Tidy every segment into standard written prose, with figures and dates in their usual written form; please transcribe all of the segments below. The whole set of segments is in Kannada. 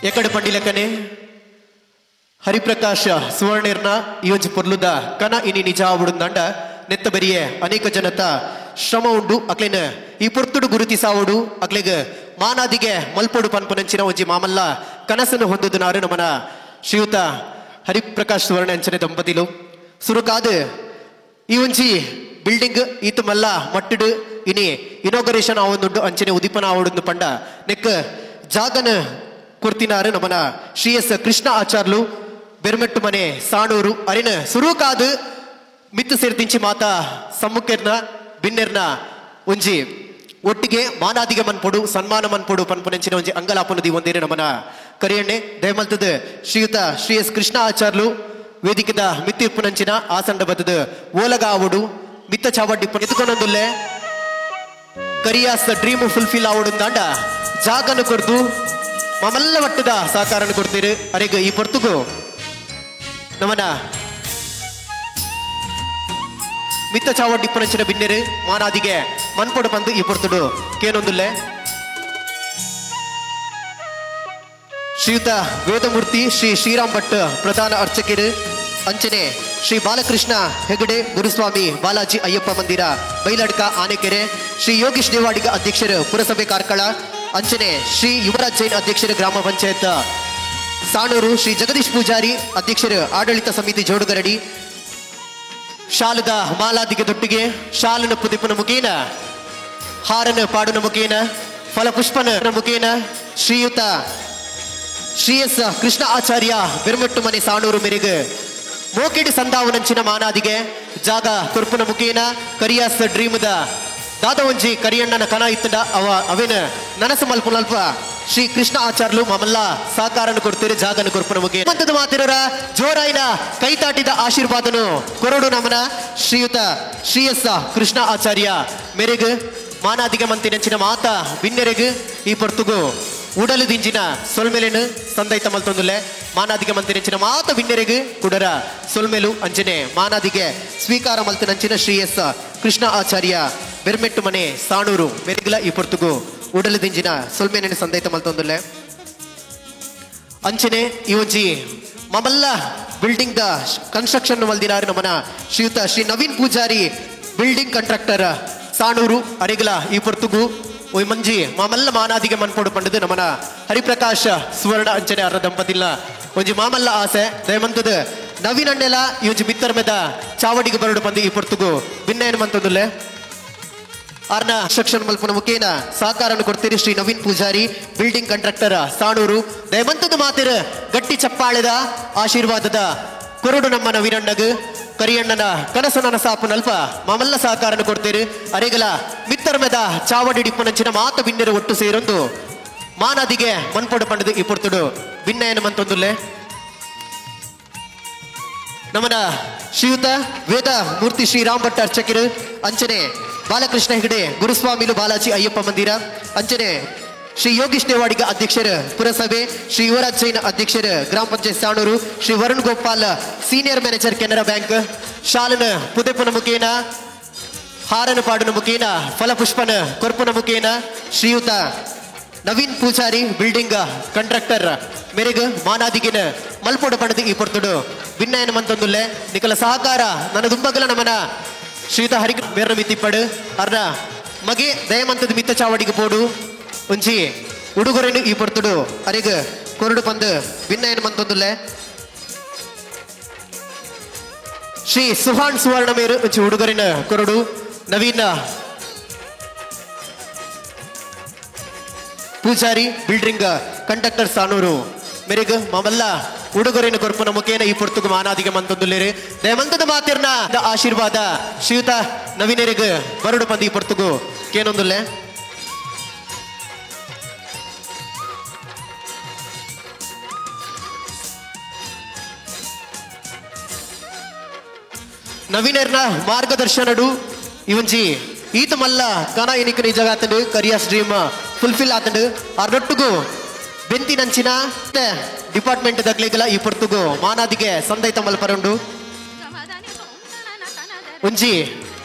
ಎಕಡೆ ಪಂಡಿಲಕನೆ ಹರಿಪ್ರಕಾಶ ಸುವರ್ಣೇರ್ನ ಈ ಒಂಜಿ ಪೊರ್ಲುದ ಕನ ಇನಿ ನಿಜ ಆವುಡುಂದಂಡ ನೆತ್ತ ಬರಿಯೆ ಅನೇಕ ಜನತ ಶ್ರಮ ಉಂಡು ಅಕ್ಲೆನ ಈ ಪೊರ್ತುಡು ಗುರುತಿಸಾವುಡು ಅಕ್ಲೆಗ ಮಾನಾದಿಗೆ ಮಲ್ಪೊಡು ಪನ್ಪುನಂಚಿನ ಒಂಜಿ ಮಾಮಲ್ಲ ಕನಸನ್ನು ಹೊಂದುದುನಾರು ನಮನ ಶ್ರೀಯುತ ಹರಿಪ್ರಕಾಶ್ ಸುವರ್ಣ ಅಂಚನೆ ದಂಪತಿಲು ಸುರುಕಾದ ಈ ಒಂಜಿ ಬಿಲ್ಡಿಂಗ್ ಈತ ಮಲ್ಲ ಮಟ್ಟಡು ಇನಿ ಇನಾಗರೇಷನ್ ಆವೊಂದುಂಡು ಅಂಚನೆ ಉದಿಪನ ಆವೊಂದು ಪಂಡ ನೆಕ್ಕ ಜಾಗನ ಕೊರ್ತಿನಾರು ನಮನ ಶ್ರೀ ಎಸ್ ಕೃಷ್ಣ ಆಚಾರ್ಲು ಬೆರ್ಮೆಟ್ಟು ಮನೆ ಸಾಣೂರು ಅರಿನ ಸುರುಕಾದ ಮಿತ್ತು ಸೇರ್ತಿಂಚಿ ಮಾತಾ ಸಮ್ಮುಖರ್ನ ಬಿನ್ನೆರ್ನ ಒಂಜಿ ಒಟ್ಟಿಗೆ ಮಾನಾದಿಗೆ ಮನ್ಪೊಡು ಸನ್ಮಾನ ಮನ್ಪೊಡು ಪನ್ಪುನೆಂಚಿನ ಒಂಜಿ ಅಂಗಲಾಪನದಿ ಒಂದೇರೆ ನಮನ ಕರಿಯಣ್ಣೆ ದಯಮಲ್ತದ ಶ್ರೀಯುತ ಶ್ರೀ ಎಸ್ ಕೃಷ್ಣ ಆಚಾರ್ಲು ವೇದಿಕೆದ ಮಿತ್ತಿಪ್ಪುನಂಚಿನ ಆಸಂಡ ಬತ್ತದ ಓಲಗ ಆವಡು ಮಿತ್ತ ಚಾವಡ್ಡಿ ಎತ್ಕೊಂಡೊಂದುಲ್ಲೆ ಕರಿಯಾಸ್ ಡ್ರೀಮ್ ಫುಲ್ಫಿಲ್ ಆವಡು ದಾಂಡ ಜಾಗನು ಕೊರ್ದು ಮಮಲ್ಲ ಒಟ್ಟದ ಸಹಕಾರನ ಕೊಡ್ತೀರಿ ಅರೆಗ ಈ ಪೊರ್ತುಗು ನಮನ ಮಿತ್ತ ಚಾವಡ್ಡಿ ಪನಂಚಿನ ಬಿನ್ನೆರು ಮಾನಾದಿಗೆ ಮನ್ಪೊಡು ಬಂದು ಈ ಪೊರ್ತುಡು ಕೇನೊಂದುಲ್ಲೆ ಶ್ರೀಯುತ ವೇದಮೂರ್ತಿ ಶ್ರೀ ಶ್ರೀರಾಮ್ ಭಟ್ ಪ್ರಧಾನ ಅರ್ಚಕರು ಅಂಚನೆ ಶ್ರೀ ಬಾಲಕೃಷ್ಣ ಹೆಗಡೆ ಗುರುಸ್ವಾಮಿ ಬಾಲಾಜಿ ಅಯ್ಯಪ್ಪ ಮಂದಿರ ಬೈಲಡ್ಕ ಆನೆಕೆರೆ ಶ್ರೀ ಯೋಗೀಶ್ ದೇವಾಡಿಗ ಅಧ್ಯಕ್ಷರು ಪುರಸಭೆ ಕಾರ್ಕಳ ಅಂಚನೆ ಶ್ರೀ ಯುವರಾಜ್ ಜೈನ್ ಅಧ್ಯಕ್ಷರು ಗ್ರಾಮ ಪಂಚಾಯತ್ ಸಾಣೂರು ಶ್ರೀ ಜಗದೀಶ್ ಪೂಜಾರಿ ಅಧ್ಯಕ್ಷರು ಆಡಳಿತ ಸಮಿತಿ ಜೋಡುಗರಡಿ ಶಾಲದ ಮಾಲಾದಿಗೆ ದೊಟ್ಟಿಗೆ ಶಾಲನ ಪುದಿಪನ ಮುಖೇನ ಹಾರನ ಪಾಡುನ ಮುಖೇನ ಫಲಪುಷ್ಪನ ಮುಖೇನ ಶ್ರೀಯುತ ಶ್ರೀ ಎಸ್ ಕೃಷ್ಣ ಆಚಾರ್ಯ ಬೆರ್ಮೆಟ್ಟು ಮನೆ ಸಾಣೂರು ಮೆರೆಗೆ ಮೋಕೆಡಿ ಸಂದಾವನಂಚಿನ ಮಾನಾದಿಗೆ ಜಾಗ ತುರ್ಪುನ ಮುಖೇನ ಕರಿಯಾಸ್ ಡ್ರೀಮ್ದ ದಾದ ಒಂಜಿ ಕರಿಯಣ್ಣನ ಕನ ಇತ್ತಡ ಅವೇನ ನನಸು ಮಲ್ಪುನಲ್ಪ ಶ್ರೀ ಕೃಷ್ಣ ಆಚಾರ್ಲು ಮಮಲ್ಲ ಸಹಕಾರನು ಕೊಡ್ತೀರಿ ಜಾಗನು ಕೊರ್ಪುನ ಮುಖೇನ ಮಂತದ ಮಾತಿರರ ಜೋರಾಯಿನ ಕೈತಾಟಿದ ಆಶೀರ್ವಾದನು ಕೊರಡು ನಮನ ಶ್ರೀಯುತ ಶ್ರೀ ಎಸ್ ಕೃಷ್ಣ ಆಚಾರ್ಯ ಮೆರೆಗೆ ಮಾನಾದಿಗೆ ಮಂತಿನಂಚಿನ ಮಾತ ಬಿನ್ನೆರೆಗೆ ಈ ಪೊರ್ತುಗು ಉಡಲು ದಿಂಜಿನ ಸೊಲ್ಮೆಲೆನು ಸಂದೈತ ಮಲ್ತೊಂದುಲ್ಲೆ ಮಾನಾದಿಗೆ ಮಂತಿನಂಚಿನ ಮಾತ ಬಿನ್ನೆರೆಗೆ ಕುಡರ ಸೊಲ್ಮೆಲು ಅಂಚನೆ ಮಾನಾದಿಗೆ ಸ್ವೀಕಾರ ಮಲ್ತಿನಂಚಿನ ಶ್ರೀ ಎಸ್ ಕೃಷ್ಣ ಆಚಾರ್ಯ ಬೆರ್ಮೆಟ್ಟು ಮನೆ ಸಾಣೂರು ಮೆರೆಗಿಲ ಈ ಪೊರ್ತುಗು ಉಡಲು ದಿಂಜಿನ ಸೊಲ್ಮೆಲೆನು ಸಂದೈತ ಮಲ್ತೊಂದುಲ್ಲೆ ಅಂಚನೆ ಈ ಒಂಜಿ ಮಮಲ್ಲ ಬಿಲ್ಡಿಂಗ್ ದ ಕನ್ಸ್ಟ್ರಕ್ಷನ್ ಮಲ್ದಿನಾರು ನಮನ ಶ್ರೀಯುತ ಶ್ರೀ ನವೀನ್ ಪೂಜಾರಿ ಬಿಲ್ಡಿಂಗ್ ಕಾಂಟ್ರಾಕ್ಟರ್ ಸಾಣೂರು ಅರೆಗಿಲ ಈ ಪೊರ್ತುಗು ಒಯ್ ಮಂಜಿ ಮಾಮಲ್ಲ ಮಾನಾದಿಗೆ ಮನ್ಪೊಡು ಪಂಡದು ನಮನ ಹರಿಪ್ರಕಾಶ್ ಸುವರ್ಣ ಅಂಚನೆ ಅರ್ರ ದಂಪತಿಲ್ಲ ಒಂಜಿ ಮಾಮಲ್ಲ ಆಸೆ ದಯಮಂತದ ನವೀನ್ ಅಣ್ಣೆಲ ಈ ಒಂಜಿ ಮಿತ್ತರ್ ಮೆದ ಚಾವಡಿಗೆ ಬರಡು ಬಂದು ಈ ಪೊರ್ತುಗು ಭಿನ್ನ ಮಂತಂದುಲ್ಲೆ ಆರ್ನ ಕನ್ಸ್ಟ್ರಕ್ಷನ್ ಮಲ್ಪನ ಮುಖೇನ ಸಹಕಾರನು ಕೊಡ್ತೀರಿ ಶ್ರೀ ನವೀನ್ ಪೂಜಾರಿ ಬಿಲ್ಡಿಂಗ್ ಕಾಂಟ್ರಾಕ್ಟರ್ ಸಾಣೂರು ದಯಮಂತದ ಮಾತಿರ ಗಟ್ಟಿ ಚಪ್ಪಾಳೆದ ಆಶೀರ್ವಾದದ ಕೊರಡು ನಮ್ಮ ನವೀನಣ್ಣಗ ಕರಿಯಣ್ಣನ ಕನಸು ನನಸಾಪು ನಲ್ಪ ಮಮಲ್ಲ ಸಹಕಾರನು ಕೊಡ್ತೀರಿ ಅರೆಗಲ ಮಿತ್ತರ್ಮೆದ ಚಾವಡಿ ಡಿಪ್ಪನಂಚಿನ ಮಾತು ಬಿನ್ನೆರು ಒಟ್ಟು ಸೇರೊಂದು ಮಾನದಿಗೆ ಮನ್ಪೊಡು ಪಂಡದು ಈ ಪೊರ್ತುಡು ಭಿನ್ನ ಮಂತೊಂದುಲ್ಲೆ ನಮನ ಶ್ರೀಯುತ ವೇದ ಮೂರ್ತಿ ಶ್ರೀರಾಮ್ ಭಟ್ ಅರ್ಚಕರು ಅಂಚನೆ ಬಾಲಕೃಷ್ಣ ಹೆಗಡೆ ಗುರುಸ್ವಾಮಿಲು ಬಾಲಾಜಿ ಅಯ್ಯಪ್ಪ ಮಂದಿರ ಅಂಚನೆ ಶ್ರೀ ಯೋಗೀಶ್ ದೇವಾಡಿಗ ಅಧ್ಯಕ್ಷರು ಪುರಸಭೆ ಶ್ರೀ ಯುವರಾಜ್ ಜೈನ್ ಅಧ್ಯಕ್ಷರು ಗ್ರಾಮ panchayat Sanur Shri Varun Gopal senior manager Canara bank ಶಾಲನ ಪುದೆಪನ ಮುಖೇನ ಹಾರನ ಪಾಡುನ ಮುಖೇನ ಫಲಪುಷ್ಪನ ಕೊರ್ಪುನ ಮುಖೇನ ಶ್ರೀಯುತ ನವೀನ್ ಪೂಜಾರಿ ಬಿಲ್ಡಿಂಗ್ ಕಾಂಟ್ರಾಕ್ಟರ್ ಮೆರೆಗ ಮಾನಾದಿಗಿನ ಮಲ್ಪೊಡು ಪಣದು ಈ ಪೊರ್ತುಡು ಭಿನ್ನ ಮಂತೊಂದುಲ್ಲೆ ನಿಕಲ ಸಹಕಾರ ನನ್ನ ದುಂಬಗಲ ನಮನ ಶ್ರೀಯುತ ಹರಿ ಬೇರ ಮಿತ್ತಿಪ್ಪಡು ಅರ್ನ ಮಗೆ ದಯಮಂತದ ಮಿತ್ತ ಚಾವಡಿಗೆ ಪೋಡು ಒಂಜಿ ಉಡುಗೊರೆನು ಈ ಪೊರ್ತುಡು ಅರೆಗ ಕೊರಡು ಪಂದು ಭಿನ್ನ ಮಂತೊಂದುಲ್ಲೆ ಶ್ರೀ ಸುಹಾನ್ ಸುವರ್ಣ ಮೇರು ಒಂಜಿ ಉಡುಗೊರೆನ ಕೊರಡು ನವೀನ ಪೂಜಾರಿ ಬಿಲ್ಡಿಂಗ್ ಕಂಡಕ್ಟರ್ ಸಾಣೂರು ಮೆರೆಗ ಮಮಲ್ಲ ಉಡುಗೊರೆನ ಕೊರ್ಪುನ ಮುಖೇನ ಈ ಪೊರ್ತುಗು ಮಾನಾದಿಗೆ ಮಂತೊಂದುಲ್ಲೇರಿ ದಯಮಂತದ ಮಾತಿರ್ನ ಆಶೀರ್ವಾದ ಶ್ರೀಯುತ ನವೀನರಿಗೆ ಬರಡು ಪಂದು ಈ ಪೊರ್ತುಗು ಕೇನೊಂದುಲ್ಲೆ ನವೀನರ್ನ ಮಾರ್ಗದರ್ಶನಡು ಇವಂಜಿ ಈತ ಮಲ್ಲ ಕನ ಎನಿಕ ನಿಜ ಆತಂಡು ಕರಿಯಾಸ್ ಡ್ರೀಮ್ ಫುಲ್ಫಿಲ್ ಆತಂಡು ಅರ್ನೊಟ್ಟುಗು ಬೆಂತಿನಂಚಿನ ಡಿಪಾರ್ಟ್ಮೆಂಟ್ ದಗ್ಲಿಗಲ ಈ ಪೊರ್ತುಗು ಮಾನಾದಿಗೆ ಸಂದೈತ ಮಲ್ಪರಂಡು ಒಂಜಿ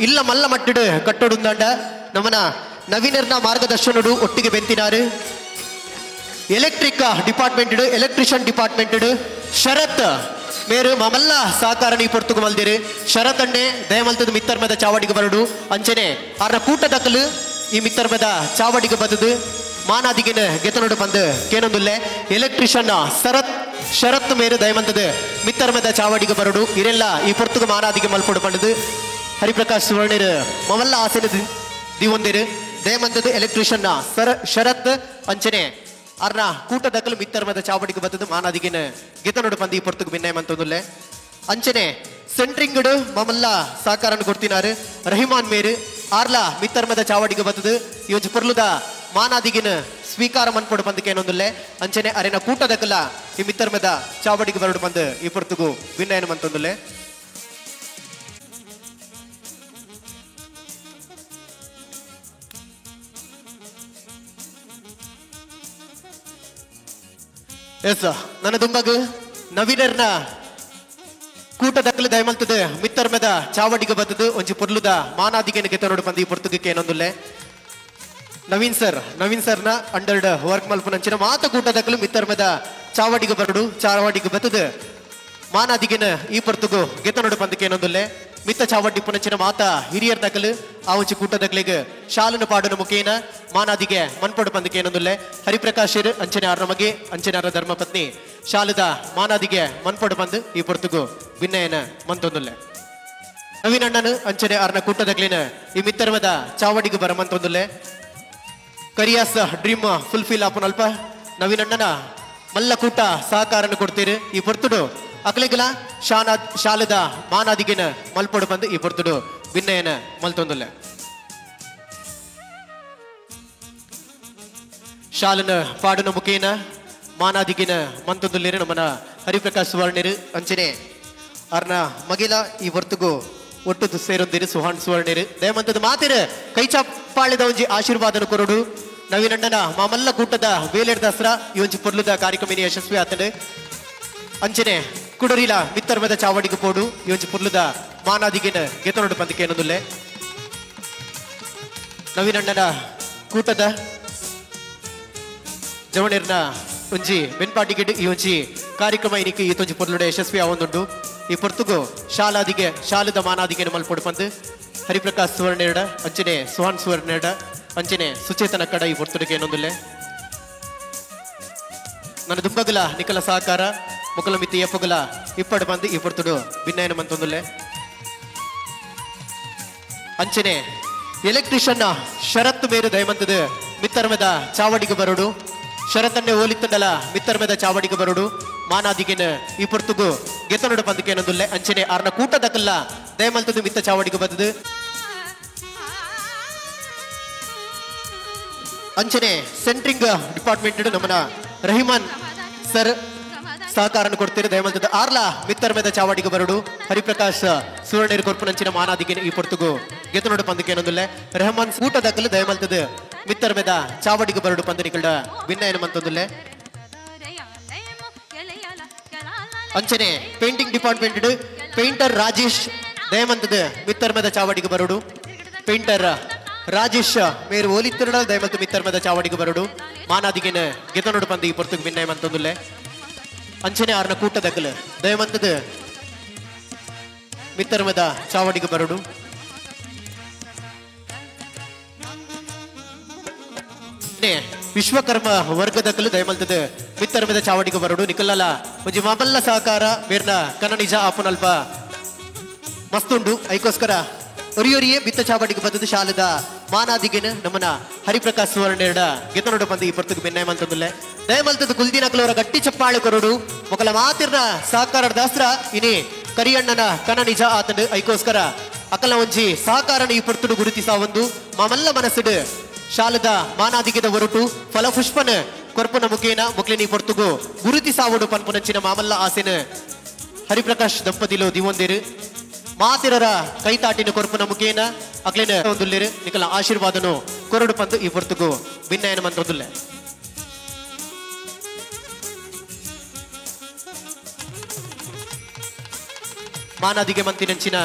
ಇಲ್ಲ ಮಲ್ಲ ಮಟ್ಟಿಡು ಕಟ್ಟೊಡುಂದಾಂಡ ನಮ್ಮನ ನವೀನರ್ನ ಮಾರ್ಗದರ್ಶನಡು ಒಟ್ಟಿಗೆ ಬೆಂತಿನಾರು ಎಲೆಕ್ಟ್ರಿಕ್ ಡಿಪಾರ್ಟ್ಮೆಂಟ್ ಎಲೆಕ್ಟ್ರಿಷಿಯನ್ ಡಿಪಾರ್ಟ್ಮೆಂಟ್ ಶರತ್ ಮೇರು ಮಮಲ್ಲ ಸಹಕಾರ ಈ ಪೊರ್ತುಗು ಮಲ್ದಿರು ಶರತ್ ಅಣ್ಣೆ ದಯಮಲ್ತದ ಮಿತ್ತರ್ಮದ ಚಾವಡಿಗೆ ಬರಡು ಅಂಚನೆ ಆರ್ನ ಕೂಟ ದಕ್ಕಲು ಈ ಮಿತ್ತರ್ಮದ ಚಾವಡಿಗೆ ಬದದು ಮಾನಾದಿಗಿನ ಗೆತನೋಡು ಬಂದು ಕೇನೊಂದುಲ್ಲೆ ಎಲೆಕ್ಟ್ರಿಷಿಯನ್ ಶರತ್ ಮೇರು ದಯಮಂತದ ಮಿತ್ತರ್ಮದ ಚಾವಡಿಗೆ ಬರಡು ಇರೆಲ್ಲ ಈ ಪೊರ್ತುಗು ಮಾನಾದಿಗೆ ಮಲ್ಪೊಡು ಬಂದದು ಹರಿಪ್ರಕಾಶ್ ಸುವರ್ಣರು ಮಮಲ್ಲ ಆಸೆನ ದಿವೊಂದಿರು ದಯಮಂತದ ಎಲೆಕ್ಟ್ರಿಷಿಯನ್ ಶರತ್ ಅಂಚನೆ ಅರ್ನ ಕೂಟ ದಕ್ಕಲು ಮಿತ್ತರ್ಮದ ಚಾವಡಿಗೆ ಬದದು ಮಾನಾದಿಗಿನ ಗೆತನೋಡು ಬಂದು ಈ ಪೊರ್ತುಗು ಭಿನ್ನಯಮಂತೊಂದುಲ್ಲೆ ಅಂಚನೆ ಸೆಂಟ್ರಿಂಗ್ ಮಮಲ್ಲ ಸಹಕಾರ ಕೊಡ್ತಿನಾರು ರಹಿಮಾನ್ ಮೇರು ಆರ್ಲ ಮಿತ್ತರ್ಮದ ಚಾವಡಿಗೆ ಬದದು ಇವತ್ತು ಪೊರ್ಲುದ ಮಾನಾದಿಗಿನ ಸ್ವೀಕಾರ ಮನ್ಪೊಡು ಬಂದಕ್ಕೆ ಏನೊಂದುಲ್ಲೆ ಅಂಚನೆ ಅರೆನ ಕೂಟ ದಕ್ಕಲ ಈ ಮಿತ್ತರ್ಮದ ಚಾವಡಿಗೆ ಬರಡು ಬಂದು ಈ ಪೊರ್ತುಗು ಭಿನ್ನಯನ ಮಂತೊಂದುಲ್ಲೆ ಎಸ್ ನನ್ನ ದುಂಬಗು ನವೀನರ್ನ ಕೂಟ ದಕ್ಕಲು ದಯಮಲ್ತದ ಮಿತ್ತರ್ಮದ ಚಾವಡಿಗೆ ಬದದು ಒಂಜಿ ಪೊರ್ಲುದ ಮಾನಾದಿಗೆನ ಗೆತನೋಡು ಬಂದು ಈ ಪೊರ್ತುಗಕ್ಕೆ ಏನೊಂದುಲ್ಲೆ ನವೀನ್ ಸರ್ನ ಅಂಡರ್ಡ್ ವರ್ಕ್ ಮಲ್ಪನಂಚಿನ ಮಾತ ಕೂಟ ದಕ್ಕಲು ಮಿತ್ತರ್ಮದ ಚಾವಡಿಗೆ ಬರಡು ಚಾವಡಿಗೆ ಬತದ ಮಾನಾದಿಗೆನ ಈ ಪೊರ್ತುಗು ಗೆತನೋಡು ಬಂದಕ್ಕೆ ಏನೊಂದುಲ್ಲೆ ಮಿತ್ತ ಚಾವಡಿ ಪುನಂಚಿನ ಮಾತ ಹಿರಿಯರ್ ದಕ್ಕಲು ಆ ಒಂಜಿ ಕೂಟ ದಕ್ಕಲಿಗೆ ಶಾಲನ ಪಾಡನ ಮುಖೇನ ಮಾನಾದಿಗೆ ಮನ್ಪೊಡು ಬಂದಕ್ಕೆ ಏನೊಂದುಲ್ಲೆ ಹರಿಪ್ರಕಾಶ್ ಅಂಚನೆ ಆರ್ ನಮಗೆ ಅಂಚನೆ ಆರ ಧರ್ಮಪತ್ನಿ ಶಾಲದ ಮಾನಾದಿಗೆ ಮನ್ಪೊಡು ಬಂದು ಈ ಪೊರ್ತುಗು ಭಿನ್ನಯನ ಮಂತೊಂದುಲ್ಲೆ ನವೀನ್ ಅಣ್ಣನು ಅಂಚನೆ ಆರ್ನ ಕೂಟ ದಕ್ಲಿನ ಈ ಮಿತ್ತರ್ಮದ ಚಾವಡಿಗೆ ಬರ ಮಂತೊಂದುಲ್ಲೆ ಕರಿಯಾಸ್ ಡ್ರೀಮ್ ಫುಲ್ಫಿಲ್ ಆಪುನಲ್ಪ ನವೀನ್ ಅಣ್ಣನ ಮಲ್ಲ ಕೂಟ ಸಹಕಾರನ ಕೊಡ್ತೀರಿ ಈ ಪೊರ್ತುಡು ಅಕ್ಲೆಗಲ ಶಾಲದ ಮಾನಾದಿಗೆನ ಮಲ್ಪೊಡು ಬಂದು ಈ ಪೊರ್ತುಡು ಭಿನ್ನಯನ ಮಲ್ತೊಂದುಲ್ಲೆ ಶಾಲನ ಪಾಡುನ ಮುಖೇನ ಮಾನಾದಿಗಿನ ಮಂತೊಂದುಲ್ಲೇರು ನಮ್ಮನ ಹರಿಪ್ರಕಾಶ್ ಸುವರ್ಣರು ಅಂಚನೆ ಅರ್ನ ಮಗಿಲ ಈ ಹೊರ್ತುಗು ಒಟ್ಟು ಸೇರೊಂದಿರು ಸುಹಾನ್ ಸುವರ್ಣರು ದಯಮಂತದ ಮಾತಿರು ಕೈ ಚಪ್ಪಾಳಿದ ಒಂಜಿ ಆಶೀರ್ವಾದನ ಕೊರಡು ನವೀನಣ್ಣನ ಮಾಮಲ್ಲ ಕೂಟದ ಬೇಲೆಡ್ ದಸರಾ ಈ ಒಂಜಿ ಪೊರ್ಲುದ ಕಾರ್ಯಕ್ರಮ ಯಶಸ್ವಿ ಆತನು ಅಂಚನೆ ಕುಡರಿಲ ಮಿತ್ತರ್ಮದ ಚಾವಡಿಗೆ ಪೋಡು ಈ ಒಂಜಿ ಪೊರ್ಲುದ ಮಾನಾದಿಗಿನ ಗೆತನೋಡು ಬಂದಕ್ಕೆ ಏನೊಂದುಲ್ಲೆ ನವೀನಣ್ಣನ ಕೂಟದ ಜವಣಿರ್ನ ಒಂಜಿ ಬೆನ್ಪಾಟಿಗೆಡ್ ಈ ಒಂಜಿ ಕಾರ್ಯಕ್ರಮ ಇನಿಕ್ಕೆ ಈ ತೊಂಜಿ ಪೊರ್ಲುಡ ಯಶಸ್ವಿ ಆವೊಂದುಂಡು ಈ ಪೊರ್ತುಗು ಶಾಲದ ಮಾನಾದಿಗೆನ ಮಲ್ಪೊಡು ಬಂದು ಹರಿಪ್ರಕಾಶ್ ಸುವರ್ಣೆರಡ ಅಂಚನೆ ಸುಹಾನ್ ಸುವರ್ಣೆರಡ ಅಂಚನೆ ಸುಚೇತನ ಕಡ ಈ ಪೊರ್ತುಡಿಗೆ ಏನೊಂದುಲ್ಲೆ ನನ್ನ ದುಂಬಗಲ ನಿಕಲ ಸಹಕಾರ ಮುಕಲ ಮಿತಿ ಎಪ್ಪಗಲ ಇಪ್ಪಡು ಬಂದು ಈ ಪೊರ್ತುಡು ಭಿನ್ನಯನ ಮಂತೊಂದುಲ್ಲೆ ಅಂಚನೆ ಎಲೆಕ್ಟ್ರಿಷಿಯನ್ ಶರತ್ ಮೇರು ದಯಮಂತದ ಮಿತ್ತರ್ಮದ ಚಾವಡಿಗೆ ಬರೋಡು ಶರತ್ತನ್ನೇ ಓಲಿತ್ತಂಡಲ ಮಿತ್ತರ್ಮದ ಚಾವಡಿಗೆ ಬರೋಡು ಮಾನಾದಿಗೆನ ಈ ಪೊರ್ತುಗು ಗೆತನೋಡು ಬಂದಕ್ಕೆ ಏನೊಂದುಲ್ಲೆ ಅಂಚನೆ ಆರ್ನ ಕೂಟ ದಕ್ಕಲ್ಲ ದಯಮಲ್ತದ ಮಿತ್ತ ಚಾವಡಿಗೆ ಬದದು ಅಂಚನೆ ಸೆಂಟ್ರಿಂಗ್ ಡಿಪಾರ್ಟ್ಮೆಂಟ್ ನಮ್ಮನ ರಹಿಮಾನ್ ಸರ್ ಸಹಕಾರ ಕೊಡ್ತೀರಿ ದಯಮಲ್ತದ ಆರ್ಲ ಮಿತ್ತರ್ಮದ ಚಾವಡಿಗೆ ಬರಡು ಹರಿಪ್ರಕಾಶ್ ಸುವರ್ಣೇರು ಕೊರ್ಪುನಂಚಿನ ಮಾನಾದಿಗೆ ಈ ಪೊರ್ತುಗು ಗೆತನೋಡು ಬಂದಕ್ಕೆ ಏನೊಂದುಲ್ಲೆ ರೆಹಮಾನ್ ಊಟ ದಕ್ಕಲು ದಯಮಲ್ತದ ಮಿತ್ತರ್ಮೆದ ಚಾವಡಿಗೆ ಬರಡು ಪಂದನಿಗಳ ಭಿನ್ನಯನ ಮಂತೊಂದುಲ್ಲೆ ಅಂಚನೆ ಪೇಂಟಿಂಗ್ ಡಿಪಾರ್ಟ್ಮೆಂಟ್ ಪೇಂಟರ್ ರಾಜೇಶ್ ದಯಮಂತದ ಮಿತ್ತರ್ಮದ ಚಾವಡಿಗೆ ಬರಡು ಪೇಂಟರ್ ರಾಜೇಶ್ ಮೇರು ಓಲಿತ್ತಿರಡ ದಯಮಂತ ಮಿತ್ತರ್ಮದ ಚಾವಡಿಗೆ ಬರಡು ಮಾನಾದಿಗೆನ ಗೆತನೋಡು ಬಂದು ಈ ಪೊರ್ತುಗು ಭಿನ್ನಯ ಮಂತೊಂದುಲ್ಲೆ ಅಂಚನೆ ಆರ್ನ ಕೂಟ ದಕ್ಕಲು ದಯಮಂತದ ಮಿತ್ತರ್ಮದ ಚಾವಡಿಗೆ ಬರಡು ವಿಶ್ವಕರ್ಮ ವರ್ಗದಕ್ಕಲು ದಯಮಲ್ತದ ಮಿತ್ತರ್ಮದ ಚಾವಡಿಗೆ ಬರಡು ನಿಕಲ್ಲಲ ಒಂಜಿ ಮಾಮಲ್ಲ ಸಹಕಾರ ಮೇರ್ನ ಕನ ನಿಜ ಆಪುನಲ್ಪ ಮಸ್ತುಂಡು ಐಕೋಸ್ಕರ ಒರಿಯೊರಿಯೇ ಬಿತ್ತ ಚಾವಡಿಗೆ ಬದದು ಶಾಲದ ಮಾನಾದಿಗೆನ ನಮ್ಮನ ಹರಿಪ್ರಕಾಶ್ ಸುವರ್ಣೆರಡ ಗೆತನೋಡು ಬಂದು ಈ ಪೊರ್ತುಗು ಭಿನ್ನಯ ಮಂತೊಂದುಲ್ಲೆ ದಯಮಲ್ತದ ಕುಲ್ದಿನಕಲವರ ಗಟ್ಟಿ ಚಪ್ಪಾಳೆ ಕೊರಡು ಮೊಕಲ ಮಾತಿರ್ನ ಸಹಕಾರ ದಾಸ್ತ್ರ ಇನಿ ಕರಿಯಣ್ಣನ ಕನ ನಿಜ ಆತಂಡು ಐಕೋಸ್ಕರ ಅಕಲ ಒಂಜಿ ಸಹಕಾರನ ಈ ಪೊರ್ತುಡು ಗುರುತಿಸಾವೊಂದು ಮಾಮಲ್ಲ ಮನಸ್ಸುಡು ಶಾಲದ ಮಾನಾದಿಗೆದ ಹೊರಟು ಫಲಪುಷ್ಪನ ಕೊರ್ಪುನ ಮುಖೇನ ಮುಕ್ಲಿನಿ ಪೊರ್ತುಗು ಗುರುತಿಸಾವಡು ಪನ್ಪುನಂಚಿನ ಮಾಮಲ್ಲ ಆಸೆನ ಹರಿಪ್ರಕಾಶ್ ದಂಪತಿಲು ದಿವೊಂದಿರು ಮಾತಿರರ ಕೈತಾಟಿನ ಕೊರ್ಪುನ ಮುಖೇನ ಅಕ್ಲೇನ ಒಂದುಲ್ಲೇರು ನಿಕಲ ಆಶೀರ್ವಾದನು ಕೊರಡು ಪಂದು ಈ ಪೊರ್ತುಗು ಭಿನ್ನಯನ ಮಂತ್ರದುಲ್ಲೆ ಮಾನಾದಿಗೆ ಮಂತಿನಂಚಿನ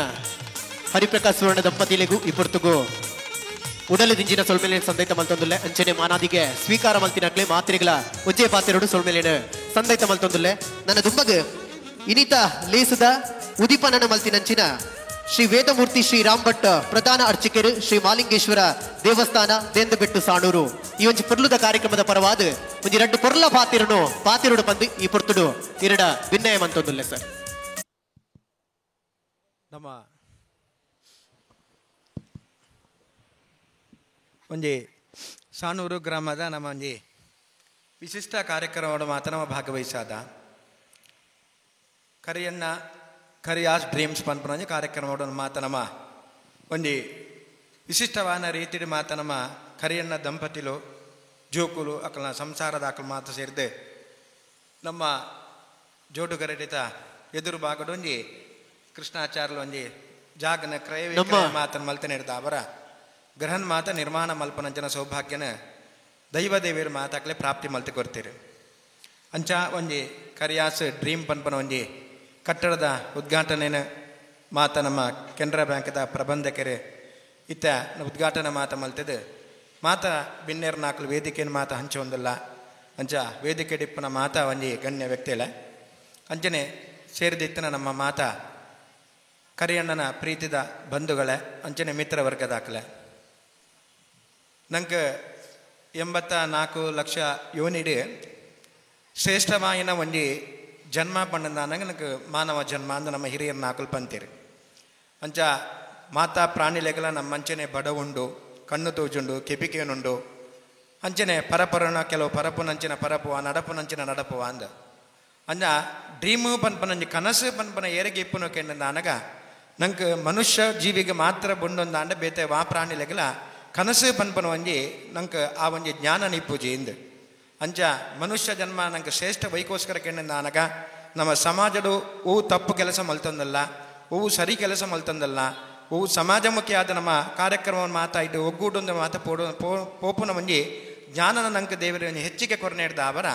ಹರಿಪ್ರಕಾಶ್ ಸುವರ್ಣ ದಂಪತಿಲೆಗೂ ಇಬ್ಬರ್ತಗೂ ಉಡಲು ದಿಂಜಿನ ಸೊಲ್ಮೇಲಿನ ಸಂದೈತ ಮಲ್ತೊಂದುಲ್ಲೆ ಅಂಚನೆ ಮಾನಾದಿಗೆ ಸ್ವೀಕಾರ ಮಲ್ತಿನಕ್ಲೆ ಮಾತ್ರೆಗಳ ಉಜ್ಜೆ ಪಾತ್ರೆರಡು ಸೊಲ್ಮೇಲಿನ ಸಂದೈತ ಮಲ್ತೊಂದುಲ್ಲೆ ನನ್ನ ದುಂಬಗ್ ಇನಿತ ಲೇಸದ ಉದಿಪನನ ಮಲ್ತಿನಂಚಿನ ಶ್ರೀ ವೇದಮೂರ್ತಿ ಶ್ರೀ ರಾಮ್ ಭಟ್ ಪ್ರಧಾನ ಅರ್ಚಕರು ಶ್ರೀ ಮಾಲಿಂಗೇಶ್ವರ ದೇವಸ್ಥಾನ ದೇಂದಬೆಟ್ಟು ಸಾಣೂರು ಈ ಒಂಜಿ ಪೊರ್ಲುದ ಕಾರ್ಯಕ್ರಮದ ಪರವಾದ ಒಂಜಿ ಎರಡು ಪೊರ್ಲ ಪಾತಿರುಡು ಬಂದು ಈ ಪೊರ್ತುಡು ಎರಡ ಭಿನ್ನಯ ಮಂತೊಂದುಲ್ಲೆ ಸರ್. ನಮ್ಮ ಒಂಜಿ ಸಾಣೂರು ಗ್ರಾಮದ ನಮ್ಮ ಒಂಜಿ ವಿಶಿಷ್ಟ ಕಾರ್ಯಕ್ರಮದ ಮಾತ ನಮ್ಮ ಭಾಗವಹಿಸಾದ ಕರಿಯಣ್ಣ ಕರಿಯಾಸ್ ಡ್ರೀಮ್ಸ್ ಪನ್ಪನ ಕಾರ್ಯಕ್ರಮದ ಮಾತ ನಮ್ಮ ಒಂಜಿ ವಿಶಿಷ್ಟವಾದ ರೀತಿಯ ಮಾತ ನಮ್ಮ ಕರಿಯಣ್ಣ ದಂಪತಿಲು ಜೋಕುಲು ಅಕಲ್ನ ಸಂಸಾರದ ಅಕಲ್ ಮಾತ ಸೇರಿದೆ ನಮ್ಮ ಜೋಡುಗರಡಿತ ಎದುರು ಭಾಗದ ಒಂಜಿ ಕೃಷ್ಣಾಚಾರ್ಯ ಒಂಜಿ ಜಾಗನ ಕ್ರಯ ಮಾತನ್ನು ಮಲ್ತನೆ ಹಿಡಿದ ಅವರ ಗ್ರಹನ್ ಮಾತ ನಿರ್ಮಾಣ ಮಲ್ಪನಂಚನ ಸೌಭಾಗ್ಯನ ದೈವದೇವಿಯರ ಮಾತಾಕಲೆ ಪ್ರಾಪ್ತಿ ಮಲ್ತಿ ಕೊಡ್ತೀರಿ ಅಂಚ ಒಂಜಿ ಕರಿಯಾಸ್ ಡ್ರೀಮ್ ಪನ್ಪನ ಒಂಜಿ ಕಟ್ಟಡದ ಉದ್ಘಾಟನೆನ ಮಾತ ನಮ್ಮ ಕೆನರಾ ಬ್ಯಾಂಕ್ದ ಪ್ರಬಂಧಕರು ಇತ್ತ ಉದ್ಘಾಟನೆ ಮಾತ ಮಲ್ತಿದ್ದು ಮಾತ ಬಿನ್ನೇರ್ ನಾಲ್ಕು ವೇದಿಕೆಯನ್ನು ಮಾತ ಹಂಚೊಂದಿಲ್ಲ ಅಂಚ ವೇದಿಕೆ ಡಿಪ್ಪನ ಮಾತ ಒಂಜಿ ಗಣ್ಯ ವ್ಯಕ್ತಿಲ ಅಂಚನೆ ಸೇರಿದಿತ್ತನ ನಮ್ಮ ಮಾತ ಕರಿಯಣ್ಣನ ಪ್ರೀತಿದ ಬಂಧುಗಳೇ ಅಂಚನೆ ಮಿತ್ರ ವರ್ಗದಾಕಲೆ ನಂಗೆ 84 ಲಕ್ಷ ಯೋನಿಡಿ ಶ್ರೇಷ್ಠಮಾಯಿನ ಒಂಜಿ ಜನ್ಮ ಪಂಡದ ನಂಗೆ ಮಾನವ ಜನ್ಮ ಅಂದ ನಮ್ಮ ಹಿರಿಯರನ್ನ ಹಾಕಲ್ ಪಂತೀರಿ ಅಂಚ ಮಾತಾ ಪ್ರಾಣಿಲೆಗಲ ನಮ್ಮ ಅಂಚನೆ ಬಡವುಂಡು ಕಣ್ಣು ತೂಜುಂಡು ಕೆಪಿಕೇನುಂಡು ಅಂಚನೆ ಪರಪರನ ಕೆಲವು ಪರಪುನಂಚಿನ ಪರಪುವ ನಡಪುನಂಚಿನ ನಡಪುವ ಅಂದ ಅಂದ ಡ್ರೀಮು ಪನ್ಪನಂಜಿ ಕನಸು ಪನ್ಪನ ಏರಿಗೆ ಇಪ್ಪುನು ಕೆಂಡ ನನಗ ನಂಗೆ ಮನುಷ್ಯ ಜೀವಿಗೆ ಮಾತ್ರ ಬುಂಡೊಂದ ಅಂಡ ಬೇತೆ ವಾ ಪ್ರಾಣಿಲೆಗಲ ಕನಸು ಪನ್ಪನ ಒಂಜಿ ನಂಗೆ ಆ ಒಂಜಿ ಜ್ಞಾನ ನಿಪೂಜಿ ಇಂದು ಅಂಚ ಮನುಷ್ಯ ಜನ್ಮ ನಂಗೆ ಶ್ರೇಷ್ಠ ವೈಕೋಸ್ಕರ ಕೆಂಡ ನನಗ ನಮ್ಮ ಸಮಾಜಡು ಹೂ ತಪ್ಪು ಕೆಲಸ ಮಲ್ತಂದಲ್ಲ ಹೂ ಸರಿ ಕೆಲಸ ಮಲ್ತಂದಲ್ಲ ಹೂ ಸಮಾಜಮುಖಿಯಾದ ನಮ್ಮ ಕಾರ್ಯಕ್ರಮವನ್ನು ಮಾತಾಯಿಟ್ಟು ಒಗ್ಗೂಟೊಂದು ಮಾತ ಪೋಪುನ ಒಂಜಿ ಜ್ಞಾನನ ನಂಗೆ ದೇವರ ಹೆಚ್ಚಿಗೆ ಕೊರನೆ ಹಿಡ್ದ ಅವರ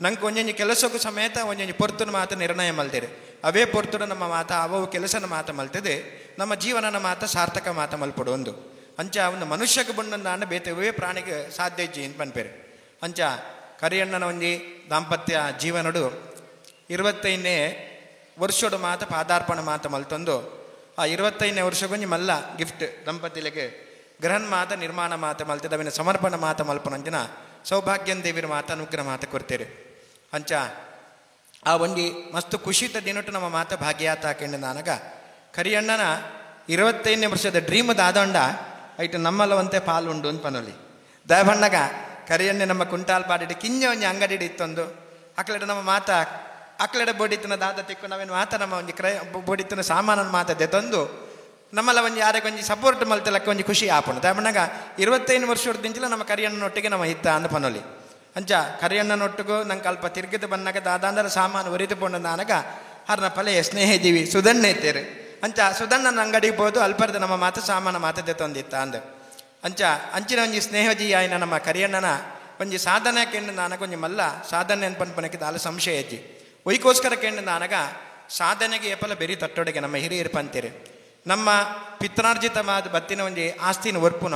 ನಂಗೆ ಒಂಜೊಂಜಿ ಕೆಲಸಕ್ಕೂ ಸಮೇತ ಒಂಜೊಂಜಿ ಪೊರ್ತುನ ಮಾತ ನಿರ್ಣಯ ಮಲ್ತಿರಿ ಅವೇ ಪೊರ್ತುಡ ನಮ್ಮ ಮಾತ ಅವು ಕೆಲಸನ ಮಾತ ಮಲ್ತದೆ ನಮ್ಮ ಜೀವನನ ಮಾತ ಸಾರ್ಥಕ ಮಾತ ಮಲ್ಪಡು ಒಂದು ಅಂಚ ಒಂದು ಮನುಷ್ಯಕ್ಕೆ ಬಂಡಂದ ಅಂಡ ಬೇತವೇ ಪ್ರಾಣಿಗೆ ಸಾಧ್ಯ ಇಜ್ಜಿ ಅಂತ ಪನ್ಪೇರು ಅಂಚ ಕರಿಯಣ್ಣನ ಒಂಜಿ ದಾಂಪತ್ಯ ಜೀವನಡು 25ನೇ ವರ್ಷಡು ಮಾತ ಪಾದಾರ್ಪಣ ಮಾತ ಮಲ್ತೊಂದು ಆ 25ನೇ ವರ್ಷಗೊಂಜಿ ಮಲ್ಲ ಗಿಫ್ಟ್ ದಂಪತಿಲಿಗೆ ಗ್ರಹನ್ ಮಾತ ನಿರ್ಮಾಣ ಮಾತ ಮಲ್ತದ ಅವಿನ ಸಮರ್ಪಣ ಮಾತ ಮಲ್ಪನಂಚಿನ ಸೌಭಾಗ್ಯನ್ ದೇವಿರ ಮಾತ ಅನುಗ್ರಹ ಮಾತ ಕೊಡ್ತೇವೆ ಅಂಚ ಆ ಒಂಜಿ ಮಸ್ತ್ ಖುಷಿತ ದಿನಟ್ಟು ನಮ್ಮ ಮಾತ ಭಾಗ್ಯಾತ ಹಾಕೊಂಡ ನನಗ ಕರಿಯಣ್ಣನ 25ನೇ ವರ್ಷದ ಡ್ರೀಮದ ಆದಂಡ ಐಟು ನಮ್ಮಲ್ಲವಂತೆ ಪಾಲುಂಡು ಅಂತ ಪನೊಲಿ ದಯಬಣ್ಣಗ ಕರಿಯಣ್ಣೆ ನಮ್ಮ ಕುಂಟಾಲ್ ಪಾಡಿಟ್ಟು ಕಿಂಜ ಒಂಜಿ ಅಂಗಡಿ ಇತ್ತೊಂದು ಅಕ್ಲೆಡೆ ನಮ್ಮ ಮಾತ ಅಕ್ಲೆಡೆ ಬೋಡಿತನ ದಾದ ತಿಕ್ಕು ನಾವೇನು ಮಾತ ನಮ್ಮ ಒಂಜಿ ಬೋಡಿತನ ಸಾಮಾನನ್ನು ಮಾತದೆ ತಂದು ನಮ್ಮಲ್ಲ ಒಂಜಿ ಯಾರಿಗೆ ಒಂಜಿ ಸಪೋರ್ಟ್ ಮಲ್ತಲಕ್ಕ ಒಂಜಿ ಖುಷಿ ಆಪುಂಡು ದಯಬಣ್ಣಗ 25 ವರ್ಷದಿಂಚಲ ನಮ್ಮ ಕರಿಯಣ್ಣನೊಟ್ಟಿಗೆ ನಮ್ಮ ಹಿತ್ತ ಅಂದ ಪನೊಲಿ ಅಂಚ ಕರಿಯಣ್ಣನೊಟ್ಟಿಗೂ ನಂಗೆ ಅಲ್ಪ ತಿರ್ಗಿದು ಬನ್ನಾಗ ದಾದಾಂದ್ರ ಸಾಮಾನು ಒರಿದು ಪೊಂಡು ನಾನಗ ಹರ್ನ ಪಲೆಯ ಸ್ನೇಹಿದೀವಿ ಸುಧಣ್ಣ ಎತ್ತೇರು ಅಂಚ ಸುಧಣ್ಣನ ಅಂಗಡಿಗೆ ಹೋದು ಅಲ್ಪರ್ದ ನಮ್ಮ ಮಾತು ಸಾಮಾನ ಮಾತದೆ ತಂದಿತ್ತ ಅಂದ ಅಂಚ ಅಂಚಿನ ಒಂಜಿ ಸ್ನೇಹಜಿ ಆಯ್ನ ನಮ್ಮ ಕರಿಯಣ್ಣನ ಒಂಜಿ ಸಾಧನೆ ಕೆಂಡು ನಾನಗ ಒಂಜಿ ಮಲ್ಲ ಸಾಧನೆ ಅನ್ಪನ್ಪನಕ್ಕೆ ದಾಲ ಸಂಶಯ ಅಜ್ಜಿ ಒಯ್ಕೋಸ್ಕರ ಕೆಂಡು ನಾನಗ ಸಾಧನೆಗೆ ಏಪಲ ಬೆರಿ ತಟ್ಟೊಡೆಗೆ ನಮ್ಮ ಹಿರಿಯರು ಪಂತೀರಿ ನಮ್ಮ ಪಿತ್ರಾರ್ಜಿತವಾದ ಬತ್ತಿನ ಒಂಜಿ ಆಸ್ತಿನ ಒರ್ಪುನ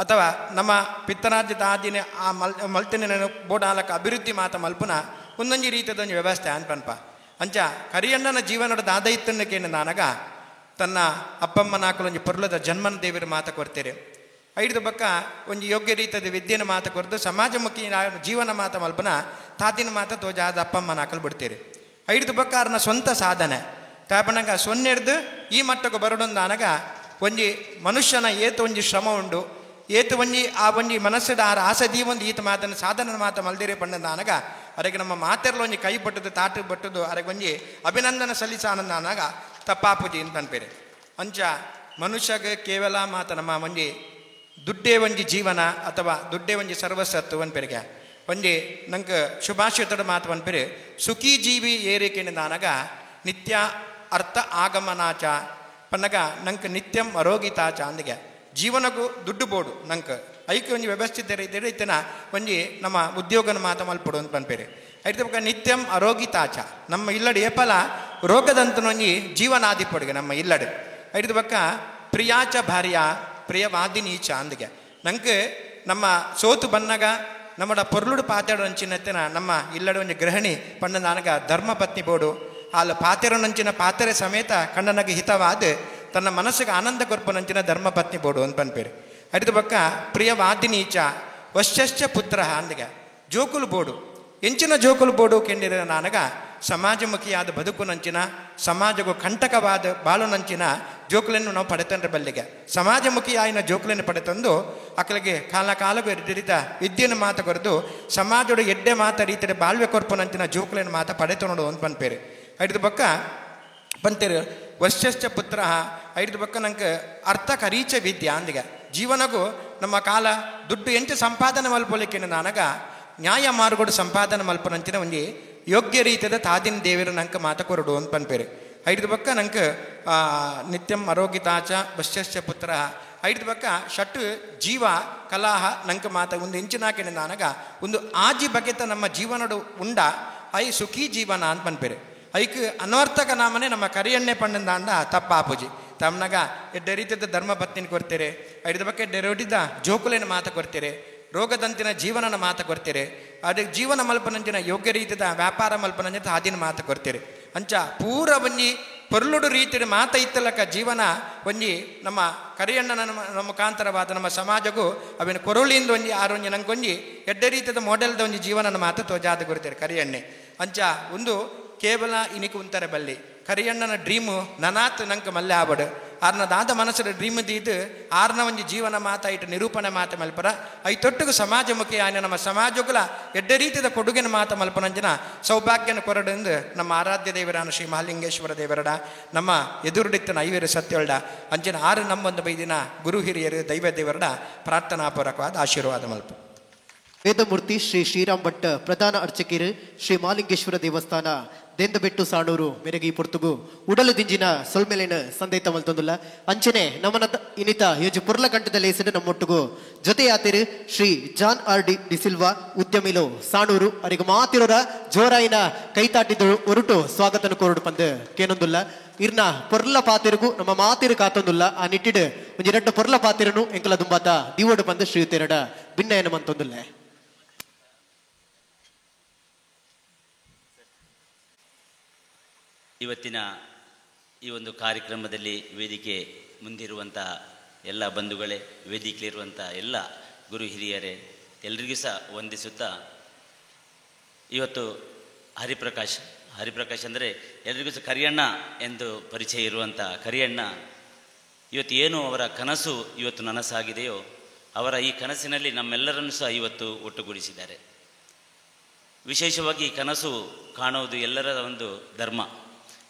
ಅಥವಾ ನಮ್ಮ ಪಿತ್ತರಾರ್ಜಿತ ಆದಿನ ಆ ಮಲ್ತಿನ ಬೋಡಾಲಕ ಅಭಿವೃದ್ಧಿ ಮಾತ ಮಲ್ಪುನ ಒಂದೊಂಜಿ ರೀತಿಯದ ಒಂದು ವ್ಯವಸ್ಥೆ ಅನ್ಪನ್ಪ ಅಂಚ ಕರಿಯಣ್ಣನ ಜೀವನದ ದಾದ ಇತ್ತನ್ನು ಕೇಂದ್ರ ನಾನಗ ತನ್ನ ಅಪ್ಪಮ್ಮನ ಹಾಕಲೊಂಜಿ ಪೊರ್ಲದ ಜನ್ಮನ ದೇವರ ಮಾತ ಕೊಡ್ತೇನೆ ಐದು ಬಕ್ಕ ಒಂಜಿ ಯೋಗ್ಯ ರೀತಿಯ ವಿದ್ಯೆನ ಮಾತ ಕೊರ್ದು ಸಮಾಜಮುಖಿ ಜೀವನ ಮಾತ ಮಲ್ಪನ ತಾತಿನ ಮಾತ ತೋಜಾದ ಅಪ್ಪಮ್ಮನ ಹಾಕಲು ಬಿಡ್ತೇವೆ ಐದು ಬಕ್ಕ ಅವ್ರನ್ನ ಸ್ವಂತ ಸಾಧನೆ ತಾಪನಗ ಸೊನ್ನೆಡ್ದು ಈ ಮಟ್ಟಕ್ಕೆ ಬರೋಡೊಂದು ನನಗ ಒಂಜಿ ಮನುಷ್ಯನ ಏತು ಒಂಜಿ ಶ್ರಮ ಉಂಡು ಏತು ಒಂಜಿ ಆ ಒಂಜಿ ಮನಸ್ಸದ ಆರ ಆಸದಿ ಒಂದು ಈತ ಮಾತನ್ನು ಸಾಧನ ಮಾತ ಮಲ್ದಿರಿ ಪಂಡದ ನನಗ ಅದಕ್ಕೆ ನಮ್ಮ ಮಾತೆರ್ಲ ಒಂಜಿ ಕೈ ಪಟ್ಟದು ತಾಟು ಬಟ್ಟದು ಅದಕ್ಕೆ ಒಂಜಿ ಅಭಿನಂದನೆ ಸಲ್ಲಿಸಾನಂದ ನನಗ ತಪ್ಪಾಪುಜಿ ಅಂತ ಅನ್ಪೇರೆ ಅಂಚ ಮನುಷ್ಯಗೆ ಕೇವಲ ಮಾತ ನಮ್ಮ ಒಂಜಿ ದುಡ್ಡೇ ಒಂಜಿ ಜೀವನ ಅಥವಾ ದುಡ್ಡೇ ಒಂಜಿ ಸರ್ವಸ್ವತ್ತು ಅನ್ಪೇರಿಗೆ ಒಂಜಿ ನಂಗೆ ಶುಭಾಶಯತೋಡ ಮಾತು ಅನ್ಪೇರೆ ಸುಖಿ ಜೀವಿ ಏರಿಕೆಂಡು ನನಗ ನಿತ್ಯ ಅರ್ಥ ಆಗಮನಾಚ ಪನ್ನಗ ನಂಗೆ ನಿತ್ಯಂ ಅರೋಗಿತಾಚ ಅಂದಿಗೆ ಜೀವನಕ್ಕೂ ದುಡ್ಡು ಬೋಡು ನಂಗೆ ಐಕ್ಯ ಒಂಜಿ ವ್ಯವಸ್ಥಿತ ರೀತಿಯ ಇತ್ತನ ಒಂಜಿ ನಮ್ಮ ಉದ್ಯೋಗನ ಮಾತ ಮಲ್ಪಡು ಅಂತ ಪನ್ಪೇರೆ ಐತೆ ನಿತ್ಯಂ ಅರೋಗಿತಾಚ ನಮ್ಮ ಇಲ್ಲಡಿ ಏಪಲ ರೋಗದಂತನೊಂಜಿ ಜೀವನಾದಿ ಪೊಡಿಗೆ ನಮ್ಮ ಇಲ್ಲಡು ಐದು ಬಕ್ಕ ಪ್ರಿಯಾಚ ಭಾರ್ಯ ಪ್ರಿಯವಾದಿನೀಚ ಅಂದಿಗೆ ನಂಗೆ ನಮ್ಮ ಸೋತು ಬನ್ನಗ ನಮ್ಮ ಪೊರ್ಲುಡು ಪಾತೆಡಂಚಿನತ್ತಿನ ನಮ್ಮ ಇಲ್ಲಡು ಒಂಜಿ ಗೃಹಿಣಿ ಪಂಡನಾನಗ ಧರ್ಮ ಪತ್ನಿ ಬೋಡು ಅಲ್ಲಿ ಪಾತೆರನಂಚಿನ ಪಾತೆರೆ ಸಮೇತ ಕಣ್ಣನಗೆ ಹಿತವಾದ ತನ್ನ ಮನಸ್ಸಿಗೆ ಆನಂದ ಕೊರ್ಪನಂಚಿನ ಧರ್ಮ ಪತ್ನಿ ಬೋಡು ಅಂತ ಪನ್ಪೇರು ಐದು ಬಕ್ಕ ಪ್ರಿಯವಾದಿನೀಚ ವಶ್ಯಶ್ಚ ಪುತ್ರ ಅಂದಿಗೆ ಜೋಕುಲು ಬೋಡು ಎಂಚಿನ ಜೋಕುಲು ಬೋಡು ಕೆಂಡಿರ ನಾನಗ ಸಮಾಜಮುಖಿಯಾದ ಬದುಕುನಂಚಿನ ಸಮಾಜಗೂ ಕಂಟಕವಾದ ಬಾಳುನಂಚಿನ ಜೋಕುಲನ್ನು ನಾವು ಪಡೆತಂದ್ರೆ ಬಲ್ಲಿಗೆ ಸಮಾಜಮುಖಿ ಆಯ್ನ ಜೋಕುಲನ್ನು ಪಡೆತಂದು ಅಕ್ಕಲಿಗೆ ಕಾಲ ಕಾಲಗೂ ಎದ್ದಿರಿತ ವಿದ್ಯೆನ ಮಾತು ಕೊರೆದು ಸಮಾಜದ ಎಡ್ಡೆ ಮಾತ ರೀತಿಯ ಬಾಳ್ವೆ ಕೊರ್ಪನಂಚಿನ ಜೋಕುಲನ್ನು ಮಾತ ಪಡೆತ ನೋಡು ಅಂತ ಪನ್ಪೇರು ಐದು ಬಕ್ಕ ಬಂತೇರು ವಶ್ಯಶ್ಚ ಪುತ್ರ ಐದು ಬಕ್ಕ ನಂಗೆ ಅರ್ಥ ಕರೀಚ ವಿದ್ಯಾ ಅಂದಿಗೆ ಜೀವನಗೂ ನಮ್ಮ ಕಾಲ ದುಡ್ಡು ಎಂಟು ಸಂಪಾದನೆ ಮಲ್ಪಲಿಕ್ಕೆ ನನಗ ನ್ಯಾಯ ಮಾರ್ಗೋಡು ಸಂಪಾದನೆ ಮಲ್ಪನಂಚಿನ ಒಂಜಿ ಯೋಗ್ಯ ರೀತಿಯ ತಾದಿನ ದೇವರು ನಂಗೆ ಮಾತ ಕೊರಡು ಅಂತ ಪನ್ಪೇರು ಐದು ಬಕ್ಕ ನಂಗೆ ನಿತ್ಯಂ ಆರೋಗ್ಯತಾಚ ವಶ್ಯಶ್ಚ ಪುತ್ರ ಐದು ಬಕ್ಕ ಷಟ್ ಜೀವ ಕಲಾಹ ನಂಗೆ ಮಾತ ಒಂದು ಎಂಚಿನಾಕಿನ ನನಗ ಒಂದು ಆಜಿ ಬಗೆತ ನಮ್ಮ ಜೀವನಡು ಉಂಡ ಐ ಸುಖಿ ಜೀವನ ಅಂತ ಪನ್ಪೇರು ಐಕ್ ಅನರ್ಥಕ ನಾಮನೆ ನಮ್ಮ ಕರಿಯಣ್ಣೆ ಪಂಡಂದಾಂಡ ತಪ್ಪಾಪುಜಿ ತಮ್ಮನಾಗ ಎಡ್ಡೆ ರೀತಿಯ ಧರ್ಮ ಪತ್ನಿನ ಕೊಡ್ತೀರಿ ಐದು ಬಕ್ಕ ಎಡ್ಡೆ ರೋಡಿದ್ದ ಜೋಕುಲಿನ ಮಾತ ಕೊಡ್ತೀರಿ ರೋಗದಂತಿನ ಜೀವನನ ಮಾತ ಕೊಡ್ತೀರಿ ಅದಕ್ಕೆ ಜೀವನ ಮಲ್ಪನಂಚಿನ ಯೋಗ್ಯ ರೀತಿಯ ವ್ಯಾಪಾರ ಮಲ್ಪನಂಚಿನ ಹಾದಿನ ಮಾತ ಕೊಡ್ತೀರಿ ಅಂಚ ಪೂರ ಒಂಜಿ ಪೊರ್ಲುಡು ರೀತಿಯ ಮಾತ ಇತ್ತಲಕ ಜೀವನ ಒಂಜಿ ನಮ್ಮ ಕರಿಯಣ್ಣನ ನಮ್ಮ ಮುಖಾಂತರವಾದ ನಮ್ಮ ಸಮಾಜಗೂ ಅವಿನ ಕೊರಳಿಂದ ಒಂಜಿ ಆರೊಂಜಿ ನಂಗೊಂಜಿ ಎಡ್ಡೆ ರೀತಿಯ ಮಾಡೆಲ್ದ ಒಂಜಿ ಜೀವನನ ಮಾತ ತೋಜಾದ ಕೊಡ್ತೀರಿ ಕರಿಯಣ್ಣೆ ಅಂಚ ಒಂದು ಕೇವಲ ಇನಿಕು ಉಂತಾರೆ ಬಲ್ಲಿ ಕರಿಯಣ್ಣನ ಡ್ರೀಮು ನನಾತ್ ನಂಗೆ ಮಲ್ಲೆ ಆಬಡು ಆರ್ನದಾದ ಮನಸ್ಸರ ಡ್ರೀಮ್ ದೀದು ಆರ್ನ ಒಂಜಿ ಜೀವನ ಮಾತ ಇಟ್ಟು ನಿರೂಪಣೆ ಮಾತ ಮಲ್ಪರ ಐ ತೊಟ್ಟಿಗೂ ಸಮಾಜಮುಖಿ ಆಯ್ನ ನಮ್ಮ ಸಮಾಜಗಳ ಎಡ್ಡೆ ರೀತಿಯ ಕೊಡುಗೆನ ಮಾತ ಮಲ್ಪನಂಜಿನ ಸೌಭಾಗ್ಯನ ಕೊರಡೆಂದು ನಮ್ಮ ಆರಾಧ್ಯ ದೇವರಾನ ಶ್ರೀ ಮಹಾಲಿಂಗೇಶ್ವರ ದೇವರಡ ನಮ್ಮ ಎದುರುಡಿತ್ತನ ಐವೇರು ಸತ್ಯಳ್ಡ ಅಂಚಿನ ಆರು ನಮ್ಮೊಂದು ಬೈದಿನ ಗುರು ಹಿರಿಯರು ದೈವ ದೇವರಡ ಪ್ರಾರ್ಥನಾಪೂರ್ವಕವಾದ ಆಶೀರ್ವಾದ ಮಲ್ಪ ವೇದಮೂರ್ತಿ ಶ್ರೀ ಶ್ರೀರಾಮ್ ಭಟ್ ಪ್ರಧಾನ ಅರ್ಚಕಿರು ಶ್ರೀ ಮಹಾಲಿಂಗೇಶ್ವರ ದೇವಸ್ಥಾನ ದೆಂದಬೆಟ್ಟು ಸಾಣೂರು ಮೆರಗಿ ಪೊರ್ತುಗು ಉಡಲು ದಿಂಜಿನ ಸೊಲ್ಮೆಲೆನ ಸಂದೇತ ಮಲ್ತೊಂದುಲ್ಲ ಅಂಚನೆ ನಮ್ಮನ ಇನಿತ ಯೋಜು ಪುರ್ಲ ಕಂಠದಲ್ಲಿ ಹೆಸರು ನಮ್ಮೊಟ್ಟಿಗೂ ಜೊತೆಯಾತಿರು ಶ್ರೀ ಜಾನ್ ಆರ್ ಡಿಸಿಲ್ವಾ ಉದ್ಯಮಿಲು ಸಾಣೂರು ಅವರಿಗೆ ಮಾತಿರೋರ ಜೋರಾಯಿನ ಕೈತಾಟಿದ್ರು ಹೊರಟು ಸ್ವಾಗತನ ಕೋರಡು ಪಂದು ಕೇನೊಂದುಲ್ಲ ಇರ್ನ ಪೊರ್ಲ ಪಾತಿರಿಗೂ ನಮ್ಮ ಮಾತಿರು ಕಾತೊಂದುಲ್ಲ ಆ ನಿಟ್ಟಿಡು ಒಂಜಿ ರೆಡ್ಡ ಪೊರ್ಲ ಪಾತಿರನು ಎಂಕಲ ದುಂಬಾತ ದಿವೋಡು ಪಂದು ಶ್ರೀತೆರಡ ಭಿನ್ನಯನ ಮಂತೊಂದುಲ್ಲ ಇವತ್ತಿನ ಈ ಒಂದು ಕಾರ್ಯಕ್ರಮದಲ್ಲಿ ವೇದಿಕೆ ಮುಂದಿರುವಂತಹ ಎಲ್ಲ ಬಂಧುಗಳೇ, ವೇದಿಕೆಯಲ್ಲಿರುವಂಥ ಎಲ್ಲ ಗುರು ಹಿರಿಯರೇ, ಎಲ್ರಿಗೂ ಸಹ ವಂದಿಸುತ್ತಾ, ಇವತ್ತು ಹರಿಪ್ರಕಾಶ್ ಅಂದರೆ ಎಲ್ರಿಗೂ ಸಹ ಕರಿಯಣ್ಣ ಎಂದು ಪರಿಚಯ ಇರುವಂಥ ಕರಿಯಣ್ಣ ಇವತ್ತು ಏನು ಅವರ ಕನಸು ಇವತ್ತು ನನಸಾಗಿದೆಯೋ ಅವರ ಈ ಕನಸಿನಲ್ಲಿ ನಮ್ಮೆಲ್ಲರನ್ನು ಸಹ ಇವತ್ತು ಒಟ್ಟುಗೂಡಿಸಿದ್ದಾರೆ. ವಿಶೇಷವಾಗಿ ಈ ಕನಸು ಕಾಣುವುದು ಎಲ್ಲರ ಒಂದು ಧರ್ಮ.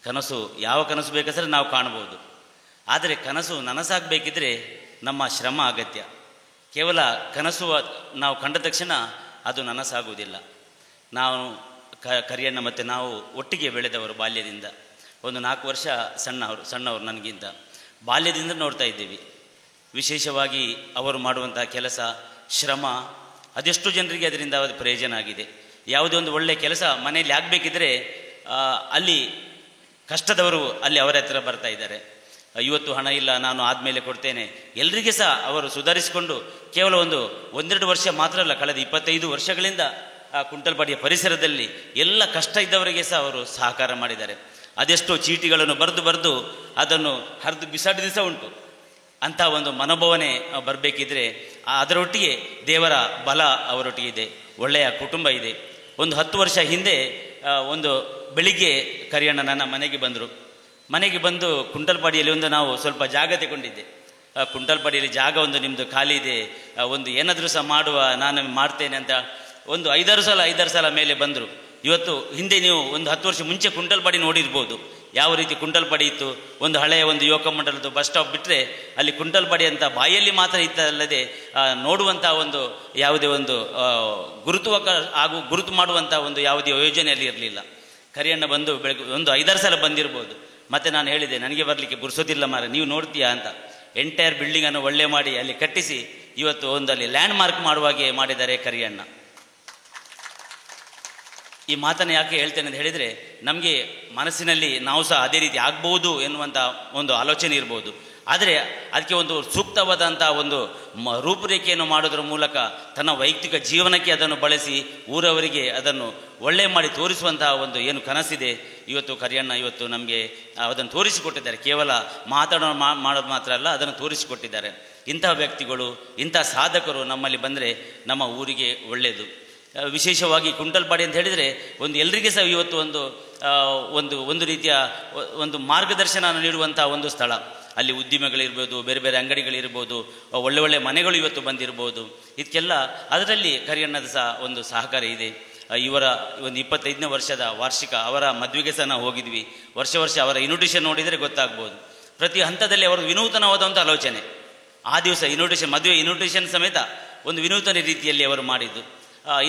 ಕನಸು ಯಾವ ಕನಸು ಬೇಕಾದರೆ ನಾವು ಕಾಣ್ಬೋದು, ಆದರೆ ಕನಸು ನನಸಾಗಬೇಕಿದ್ರೆ ನಮ್ಮ ಶ್ರಮ ಅಗತ್ಯ. ಕೇವಲ ಕನಸು ನಾವು ಕಂಡ ತಕ್ಷಣ ಅದು ನನಸಾಗುವುದಿಲ್ಲ. ನಾವು ಕರಿಯಣ್ಣ ಮತ್ತು ನಾವು ಒಟ್ಟಿಗೆ ಬೆಳೆದವರು ಬಾಲ್ಯದಿಂದ. ಒಂದು 4 ವರ್ಷ ಸಣ್ಣವರು ನನಗಿಂತ ಬಾಲ್ಯದಿಂದ ನೋಡ್ತಾ ಇದ್ದೀವಿ. ವಿಶೇಷವಾಗಿ ಅವರು ಮಾಡುವಂಥ ಕೆಲಸ, ಶ್ರಮ, ಅದೆಷ್ಟು ಜನರಿಗೆ ಅದರಿಂದ ಪ್ರಯೋಜನ ಆಗಿದೆ. ಯಾವುದೇ ಒಂದು ಒಳ್ಳೆಯ ಕೆಲಸ ಮನೆಯಲ್ಲಿ ಆಗಬೇಕಿದ್ರೆ ಅಲ್ಲಿ ಕಷ್ಟದವರು ಅಲ್ಲಿ ಅವರ ಹತ್ರ ಬರ್ತಾ ಇದ್ದಾರೆ. ಇವತ್ತು ಹಣ ಇಲ್ಲ, ನಾನು ಆದಮೇಲೆ ಕೊಡ್ತೇನೆ. ಎಲ್ರಿಗೆ ಸಹ ಅವರು ಸುಧಾರಿಸಿಕೊಂಡು ಕೇವಲ ಒಂದೆರಡು ವರ್ಷ ಮಾತ್ರ ಅಲ್ಲ, ಕಳೆದ 25 ವರ್ಷಗಳಿಂದ ಆ ಕುಂಟಲ್ಪಾಡಿಯ ಪರಿಸರದಲ್ಲಿ ಎಲ್ಲ ಕಷ್ಟ ಇದ್ದವರಿಗೆ ಸಹ ಅವರು ಸಹಕಾರ ಮಾಡಿದ್ದಾರೆ. ಅದೆಷ್ಟೋ ಚೀಟಿಗಳನ್ನು ಬರೆದು ಅದನ್ನು ಹರಿದು ಬಿಸಾಡಿದ ಸಹ ಉಂಟು. ಅಂಥ ಒಂದು ಮನೋಭಾವನೆ ಬರಬೇಕಿದ್ರೆ ಅದರೊಟ್ಟಿಗೆ ದೇವರ ಬಲ ಅವರೊಟ್ಟಿಗೆ ಇದೆ, ಒಳ್ಳೆಯ ಕುಟುಂಬ ಇದೆ. ಒಂದು 10 ವರ್ಷ ಹಿಂದೆ ಒಂದು ಬೆಳಿಗ್ಗೆ ಕರಿಯಣ್ಣ ನನ್ನ ಮನೆಗೆ ಬಂದು ಕುಂಟಲ್ಪಾಡಿಯಲ್ಲಿ ನಾವು ಸ್ವಲ್ಪ ಜಾಗ ತಗೊಂಡಿದ್ದೆ. ಕುಂಟಲ್ಪಾಡಿಯಲ್ಲಿ ಜಾಗ ನಿಮ್ಮದು ಖಾಲಿ ಇದೆ, ಏನಾದರೂ ಸಹ ಮಾಡುವ, ನಾನು ಮಾಡ್ತೇನೆ ಅಂತ ಒಂದು 5-6 ಸಲ ಮೇಲೆ ಬಂದರು. ಇವತ್ತು ಹಿಂದೆ ನೀವು ಒಂದು 10 ವರ್ಷ ಮುಂಚೆ ಕುಂಟಲ್ಪಾಡಿ ನೋಡಿರ್ಬೋದು, ಯಾವ ರೀತಿ ಕುಂಟಲ್ಪಾಡಿ ಇತ್ತು. ಒಂದು ಹಳೆಯ ಯುವಕ ಮಂಡಲದ ಬಸ್ ಸ್ಟಾಪ್ ಬಿಟ್ಟರೆ ಅಲ್ಲಿ ಕುಂಟಲ್ಪಾಡಿ ಅಂತ ಬಾಯಲ್ಲಿ ಮಾತ್ರ ಇತ್ತಲ್ಲದೆ ನೋಡುವಂಥ ಯಾವುದೇ ಗುರುತು ಮಾಡುವಂಥ ಯಾವುದೇ ಯೋಜನೆಯಲ್ಲಿ ಇರಲಿಲ್ಲ. ಕರಿಯಣ್ಣ ಬಂದು ಬೆಳಗ್ಗೆ 5-6 ಸಲ ಬಂದಿರ್ಬೋದು. ಮತ್ತು ನಾನು ಹೇಳಿದೆ, ನನಗೆ ಬರಲಿಕ್ಕೆ ಗುರ್ಸೋದಿಲ್ಲ ಮಾರೆ, ನೀವು ನೋಡ್ತೀಯಾ ಅಂತ. ಎಂಟೈರ್ ಬಿಲ್ಡಿಂಗನ್ನು ಒಳ್ಳೆ ಮಾಡಿ ಅಲ್ಲಿ ಕಟ್ಟಿಸಿ ಇವತ್ತು ಅಲ್ಲಿ ಲ್ಯಾಂಡ್ ಮಾರ್ಕ್ ಮಾಡುವಾಗೆ ಮಾಡಿದ್ದಾರೆ ಕರಿಯಣ್ಣ. ಈ ಮಾತನ್ನು ಯಾಕೆ ಹೇಳ್ತೇನೆ ಅಂತ ಹೇಳಿದರೆ, ನಮಗೆ ಮನಸ್ಸಿನಲ್ಲಿ ನಾವು ಸಹ ಅದೇ ರೀತಿ ಆಗ್ಬೋದು ಎನ್ನುವಂಥ ಒಂದು ಆಲೋಚನೆ ಇರ್ಬೋದು. ಆದರೆ ಅದಕ್ಕೆ ಒಂದು ಸೂಕ್ತವಾದಂಥ ಒಂದು ರೂಪುರೇಖೆಯನ್ನು ಮಾಡೋದ್ರ ಮೂಲಕ ತನ್ನ ವೈಯಕ್ತಿಕ ಜೀವನಕ್ಕೆ ಅದನ್ನು ಬಳಸಿ ಊರವರಿಗೆ ಅದನ್ನು ಒಳ್ಳೆ ಮಾಡಿ ತೋರಿಸುವಂತಹ ಒಂದು ಏನು ಕನಸಿದೆ, ಇವತ್ತು ಕರಿಯಣ್ಣ ಇವತ್ತು ನಮಗೆ ಅದನ್ನು ತೋರಿಸಿಕೊಟ್ಟಿದ್ದಾರೆ. ಕೇವಲ ಮಾಡೋದು ಮಾತ್ರ ಅಲ್ಲ, ಅದನ್ನು ತೋರಿಸಿಕೊಟ್ಟಿದ್ದಾರೆ. ಇಂಥ ವ್ಯಕ್ತಿಗಳು, ಇಂಥ ಸಾಧಕರು ನಮ್ಮಲ್ಲಿ ಬಂದರೆ ನಮ್ಮ ಊರಿಗೆ ಒಳ್ಳೆಯದು. ವಿಶೇಷವಾಗಿ ಕುಂಟಲ್ಪಾಡಿ ಅಂತ ಹೇಳಿದರೆ ಒಂದು ಎಲ್ರಿಗೆ ಸಹ ಇವತ್ತು ಒಂದು ರೀತಿಯ ಒಂದು ಮಾರ್ಗದರ್ಶನ ನೀಡುವಂಥ ಒಂದು ಸ್ಥಳ. ಅಲ್ಲಿ ಉದ್ದಿಮೆಗಳಿರ್ಬೋದು, ಬೇರೆ ಬೇರೆ ಅಂಗಡಿಗಳಿರ್ಬೋದು, ಒಳ್ಳೆ ಮನೆಗಳು ಇವತ್ತು ಬಂದಿರ್ಬೋದು. ಇದಕ್ಕೆಲ್ಲ ಅದರಲ್ಲಿ ಕರಿಯಣ್ಣದ ಸಹ ಒಂದು ಸಹಕಾರ ಇದೆ. ಇವರ ಒಂದು 25ನೇ ವರ್ಷದ ವಾರ್ಷಿಕ ಅವರ ಮದುವೆಗೆ ಸಹ ನಾವು ಹೋಗಿದ್ವಿ. ವರ್ಷ ಅವರ ಇನ್ವಿಟೇಷನ್ ನೋಡಿದರೆ ಗೊತ್ತಾಗ್ಬೋದು. ಪ್ರತಿ ಹಂತದಲ್ಲಿ ಅವರು ವಿನೂತನವಾದಂಥ ಆಲೋಚನೆ. ಆ ದಿವಸ ಮದುವೆ ಇನ್ವಿಟೇಷನ್ ಸಮೇತ ಒಂದು ವಿನೂತನ ರೀತಿಯಲ್ಲಿ ಅವರು ಮಾಡಿದ್ದು.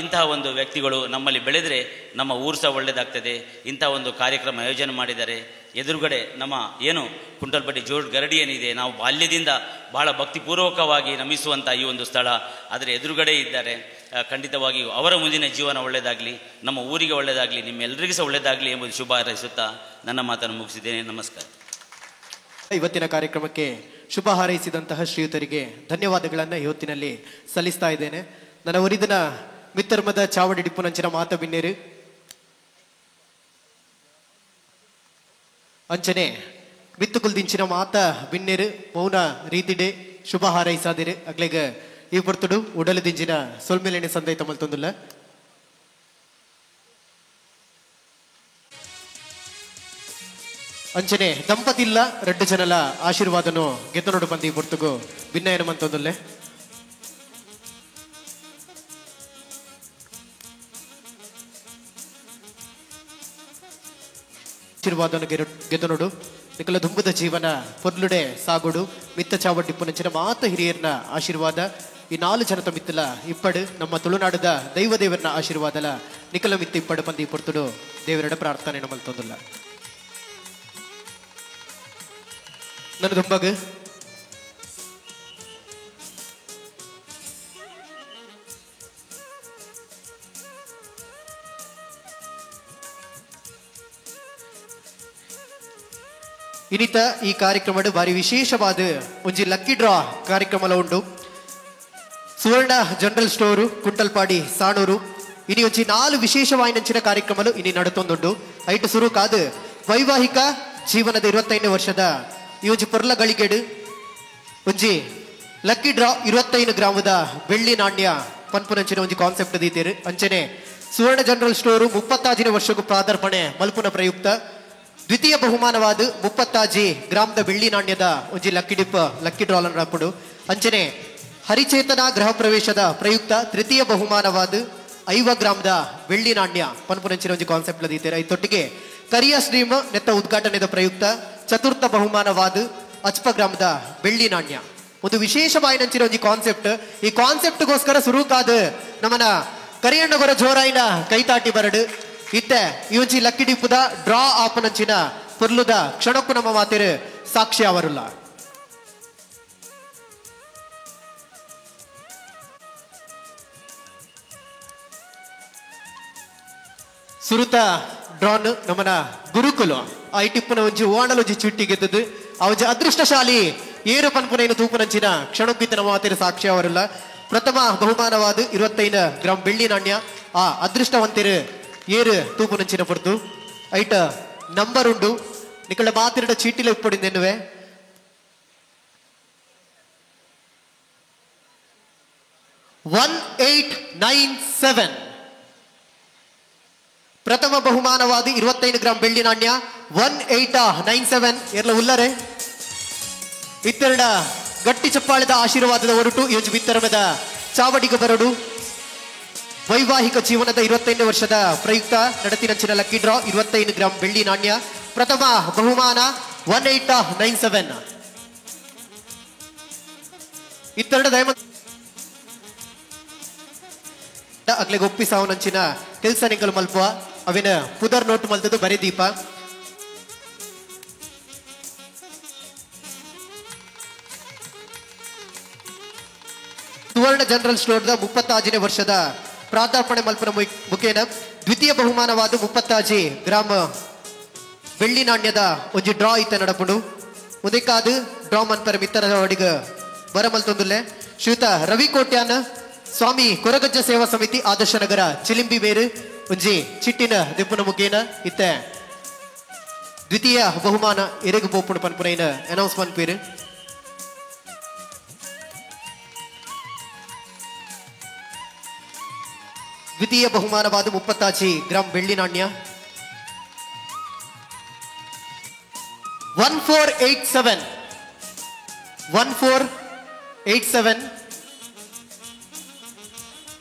ಇಂತಹ ಒಂದು ವ್ಯಕ್ತಿಗಳು ನಮ್ಮಲ್ಲಿ ಬೆಳೆದರೆ ನಮ್ಮ ಊರು ಸಹ ಒಳ್ಳೆಯದಾಗ್ತದೆ. ಇಂಥ ಒಂದು ಕಾರ್ಯಕ್ರಮ ಆಯೋಜನೆ ಮಾಡಿದ್ದಾರೆ. ಎದುರುಗಡೆ ನಮ್ಮ ಏನು ಕುಂಟಲ್ಪಟ್ಟಿ ಜೋಡ್ ಗರಡಿ ಏನಿದೆ, ನಾವು ಬಾಲ್ಯದಿಂದ ಬಹಳ ಭಕ್ತಿಪೂರ್ವಕವಾಗಿ ನಮಿಸುವಂಥ ಈ ಒಂದು ಸ್ಥಳ ಅದರ ಎದುರುಗಡೆ ಇದ್ದಾರೆ. ಖಂಡಿತವಾಗಿಯೂ ಅವರ ಮುಂದಿನ ಜೀವನ ಒಳ್ಳೆಯದಾಗಲಿ, ನಮ್ಮ ಊರಿಗೆ ಒಳ್ಳೆಯದಾಗಲಿ, ನಿಮ್ಮೆಲ್ಲರಿಗೂ ಸಹ ಒಳ್ಳೆಯದಾಗಲಿ ಎಂಬುದು ಶುಭ ಹಾರೈಸುತ್ತಾ ನನ್ನ ಮಾತನ್ನು ಮುಗಿಸಿದ್ದೇನೆ. ನಮಸ್ಕಾರ. ಇವತ್ತಿನ ಕಾರ್ಯಕ್ರಮಕ್ಕೆ ಶುಭ ಹಾರೈಸಿದಂತಹ ಶ್ರೀಯುತರಿಗೆ ಧನ್ಯವಾದಗಳನ್ನು ಇವತ್ತಿನಲ್ಲಿ ಸಲ್ಲಿಸ್ತಾ ಇದ್ದೇನೆ. ನನ್ನ ಒರಿದಿನ ಮಿತ್ತರ್ಮದ ಚಾವಡಿ ಡಿಪ್ಪುನಂಚಿನ ಮಾತ ಬಿನ್ನೇರು ಅಂಚನೆ ಮಿತ್ತುಕುಲ್ದಿಂಚಿನ ಮಾತ ಬಿನ್ನೇರು ಮೌನ ರೀತಿಡೆ ಶುಭ ಹಾರೈಸಾದಿರು ಅಗ್ಲೆಗ ಈ ಪೊರ್ತುಡು ಉಡಲು ದಿಂಜಿನ ಸೊಲ್ಮೇಲೆನೆ ಸಂದೈತ ಮಲ್ತೊಂದುಲ್ಲ. ಅಂಚನೆ ದಂಪತಿಲ್ಲ 2 ಜನಲ ಆಶೀರ್ವಾದನು ಗೆದ್ದನೋಡು ಬಂದು ಈ ಪೊರ್ತುಗು ಭಿನ್ನಯನ ಮಂತೊಂದುಲ್ಲೆ. ಆಶೀರ್ವಾದನು ಗೆದ್ದನೋಡು ನಿಕಲ ದುಂಬುದ ಜೀವನ ಪೊರ್ಲುಡೆ ಸಾಗುಡು ಮಿತ್ತ ಚಾವಡ್ಡಿ ಪುನಂಚಿನ ಮಾತ ಹಿರಿಯರ್ನ ಆಶೀರ್ವಾದ ಈ 4 ಜನತ ಮಿತ್ತಲ ಇಪ್ಪಡು ನಮ್ಮ ತುಳುನಾಡದ ದೈವದೇವರನ ಆಶೀರ್ವಾದಲ ನಿಕಲ ಮಿತ್ತ ಇಪ್ಪಡು ಪಂದಿ ಪೊರ್ತುಡು ದೇವರಡ ಪ್ರಾರ್ಥನೆ ನಮ್ಮಲ್ತೊಂದುಲ್ಲ. ನನ್ನ ದುಂಬಗ ಇನ್ನಿತ ಈ ಕಾರ್ಯಕ್ರಮಡು ಬಾರಿ ವಿಶೇಷವಾದ ಒಂಜಿ ಲಕ್ಕಿ ಡ್ರಾ ಕಾರ್ಯಕ್ರಮ ಉಂಡು. ಸುವರ್ಣ ಜನರಲ್ ಸ್ಟೋರು ಕುಂಟಲ್ಪಾಡಿ ಸಾಣೂರು ಇನಿ ಒಂಜಿ 4 ವಿಶೇಷವಾಯಿನಂಚಿನ ಕಾರ್ಯಕ್ರಮಲು ಇನಿ ನಡುತ್ತೊಂದುಂಡು. ಐಟು ಸುರು ಕಾದು ವೈವಾಹಿಕ ಜೀವನದ 25ನೇ ವರ್ಷದ ಈ ಒಂಜಿ ಪೊರ್ಲ ಗಳಿಗೆಡು ಒಂಜಿ ಲಕ್ಕಿ ಡ್ರಾ 25 ಗ್ರಾಮದ ಬೆಳ್ಳಿ ನಾಣ್ಯ ಪನ್ಪುನಂಚಿನ ಒಂಜಿ ಕಾನ್ಸೆಪ್ಟ್ ದೀತೇರು. ಅಂಚನೆ ಸುವರ್ಣ ಜನರಲ್ ಸ್ಟೋರು 36ನೇ ವರ್ಷಕ್ಕೂ ಪ್ರಾದಾರ್ಪಣೆ ಮಲ್ಪುನ ಪ್ರಯುಕ್ತ ದ್ವಿತೀಯ ಬಹುಮಾನವಾದ 36 ಗ್ರಾಮದ ಬೆಳ್ಳಿ ನಾಣ್ಯದ ಒಂಜಿ ಲಕ್ಕಿ ಡ್ರಾಲನ್ ರಾಪುಡು. ಅಂಚನೆ ಹರಿಚೇತನ ಗೃಹ ಪ್ರವೇಶದ ಪ್ರಯುಕ್ತ ತೃತೀಯ ಬಹುಮಾನವಾದ 5 ಗ್ರಾಮದ ಬೆಳ್ಳಿ ನಾಣ್ಯ ಪನ್ಪುನಂಚಿನ ಒಂಜಿ ಕಾನ್ಸೆಪ್ಟ್ ದೀತೇರು. ಐತೊಟ್ಟಿಗೆ ಕರಿಯ ಸ್ಟ್ರೀಮ್ ನೆತ್ತ ಉದ್ಘಾಟನೆದ ಪ್ರಯುಕ್ತ ಚತುರ್ಥ ಬಹುಮಾನವಾದ 50 ಗ್ರಾಮದ ಬೆಳ್ಳಿ ನಾಣ್ಯ. ಒಂದು ವಿಶೇಷವಾಯಿನಂಚಿನ ಒಂಜಿ ಕಾನ್ಸೆಪ್ಟ್. ಈ ಕಾನ್ಸೆಪ್ಟ್ಗೋಸ್ಕರ ಸುರುಕಾದ ನಮ್ಮನ ಕರಿಯಣ್ಣಗೊರ ಜೋರಾಯಿನ ಕೈತಾಟಿ ಬರಡು ಇತ್ತೆ ಈ ಒಂಜಿ ಲಕ್ಕಿ ಡಿಪ್ಪುದ ಡ್ರಾ ಆಪನಂಚಿನ ಪೊರ್ಲುದ ಕ್ಷಣಕ್ಕೂ ನಮ್ಮ ಮಾತೆರು ಸಾಕ್ಷಿ ಅವರುಲ್ಲ. ಸುರುತ ಡ್ರಾನ್ ನಮ್ಮನ ಗುರುಕುಲ ಆ ಟಿಪ್ಪುನ ಒಂಜಿ ಓಣಲೊಂಜಿ ಚುಟ್ಟಿ ಗೆದ್ದದು ಅವಜ ಅದೃಷ್ಟಶಾಲಿ ಏರು ಪನ್ಪುನೇನು ತೂಪುನಂಚಿನ ಕ್ಷಣಕ್ಕಿತ್ತ ನಮ್ಮ ಮಾತೆರು ಸಾಕ್ಷಿ ಅವರುಲ್ಲ. ಪ್ರಥಮ ಬಹುಮಾನವಾದ 25 ಗ್ರಾಂ ಬೆಳ್ಳಿ ನಾಣ್ಯ ಆ ಅದೃಷ್ಟವಂತೆರು ಏರು ತೂಪುನಂಚಿನ ಪೊರ್ತು ಐಟ ನಂಬರ್ ಉಂಡು ನಿಕಳ ಮಾತಿರಡ ಚೀಟಿಲ ಇಪ್ಪೊಡಿಂದೆನ್ನುವೆ 1897. ಪ್ರಥಮ ಬಹುಮಾನವಾದ 25 ಗ್ರಾಂ ಬೆಳ್ಳಿ ನಾಣ್ಯ 1897 ಎಲ್ಲ ಉಲ್ಲರೆ ಇತ್ತೆರಡ ಗಟ್ಟಿ ಚಪ್ಪಾಳದ ಆಶೀರ್ವಾದದ ಹೊರಟು ಈ ಬಿತ್ತರಮದ ಚಾವಡಿಗೆ ಬರಡು ವೈವಾಹಿಕ ಜೀವನದ 25ನೇ ವರ್ಷದ ಪ್ರಯುಕ್ತ ನಡತಿನಂಚಿನ ಲಕ್ಕಿ ಡ್ರಾ 25 ಗ್ರಾಂ ಬೆಳ್ಳಿ ನಾಣ್ಯ ಪ್ರಥಮ ಬಹುಮಾನ 1897. ಇತ್ತೆರಡ ದಯಮ ಅಗ್ಲೆಗೆ ಒಪ್ಪಿಸಾವನಂಚಿನ ಕೆಲಸ ನಿಂಗಲು ಮಲ್ಪುವ ಅವಿನ ಪುದರ್ ನೋಟ್ ಮಲ್ತದು ಬರೀ ದೀಪ ಸುವರ್ಣ ಜನರಲ್ ಸ್ಟೋರ್ದ 36ನೇ ವರ್ಷದ ಪ್ರಾದಾರ್ಪಣೆ ಮಲ್ಪನ ಮುಖೇನ ದ್ವಿತೀಯ ಬಹುಮಾನವಾದ 30 ಗ್ರಾಮ ಬೆಳ್ಳಿ ನಾಣ್ಯದ ಒಂಜಿ ಡ್ರಾ ಇತ್ತ ನಡಪುಂಡು ಮುದಕ್ಕಾದ ಡ್ರಾ ಮನ್ಪರ ಮಿತ್ತರ ಒಡಿಗ ಬರಮಲ್ತೊಂದುಲ್ಲೆ ಶ್ರೀಯುತ ರವಿ ಕೋಟ್ಯಾನ ಸ್ವಾಮಿ ಕೊರಗಜ್ಜ ಸೇವಾ ಸಮಿತಿ ಆದರ್ಶ ನಗರ ಚಿಲಿಂಬಿ ಬೇರು ಒಂಜಿ ಚಿಟ್ಟಿನ ದಿಪ್ಪುನ ಮುಖೇನ ಇತ್ತೆ ದ್ವಿತೀಯ ಬಹುಮಾನ ಎರೆಗು ಪೋಪುಣ ಪನ್ಪುನೈನ ಅನೌನ್ಸ್ ಪನ್ಪೇರು ದ್ವಿತೀಯ ಬಹುಮಾನವಾದ 30 ಗ್ರಾಮ್ ಬೆಳ್ಳಿ ನಾಣ್ಯ 1487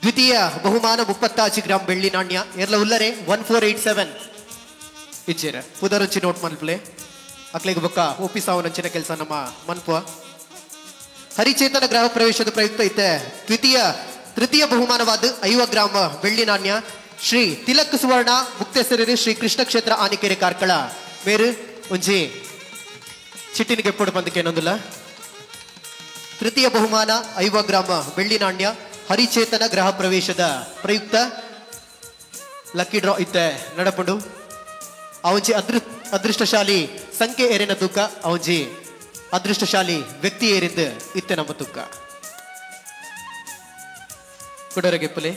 ದ್ವಿತೀಯ ಬಹುಮಾನ 30 ಗ್ರಾಮ್ ಬೆಳ್ಳಿ ನಾಣ್ಯ ಎಲ್ಲ ಉಲ್ಲರೆ 1487 ಇಜ್ಜೇರ ಪುದರಂಚಿ ನೋಟ್ ಮನ್ಪ್ಲೆ ಅಕ್ಲೆಗೆ ಬೊಕ್ಕ ಒಪ್ಪಿಸಾವನಂಚಿನ ಕೆಲಸ ನಮ್ಮ ಮನ್ಪುವ ಹರಿಚೇತನ ಗೃಹ ಪ್ರವೇಶದ ಪ್ರಯುಕ್ತ ಇತ್ತೆ ತೃತೀಯ ಬಹುಮಾನವಾದ 50 ಗ್ರಾಮ ಬೆಳ್ಳಿ ನಾಣ್ಯ ಶ್ರೀ ತಿಲಕ್ ಸುವರ್ಣ ಮುಕ್ತೇಸರಿ ಶ್ರೀ ಕೃಷ್ಣ ಕ್ಷೇತ್ರ ಆನಿಕೆರೆ ಕಾರ್ಕಳ ಮೇರು ಒಂಜಿ ಚಿಟ್ಟಿನಿಗೆ ಎಪ್ಪಡು ಬಂದಕ್ಕೆ ಏನೊಂದಿಲ್ಲ ತೃತೀಯ ಬಹುಮಾನ 50 ಗ್ರಾಮ ಬೆಳ್ಳಿ ನಾಣ್ಯ ಹರಿಚೇತನ ಗೃಹ ಪ್ರವೇಶದ ಪ್ರಯುಕ್ತ ಲಕ್ಕಿ ಡ್ರಾ ಇತ್ತೆ ನಡಪುಂಡು ಅವಜಿ ಅದೃಷ್ಟಶಾಲಿ ಸಂಖ್ಯೆ ಏರಿನ ತೂಕ ಅವಜಿ ಅದೃಷ್ಟಶಾಲಿ ವ್ಯಕ್ತಿ ಏರಿಂದ ಇತ್ತೆ ನಮ್ಮ ತೂಕ ಕುಡರಗೆಪ್ಪಲೆ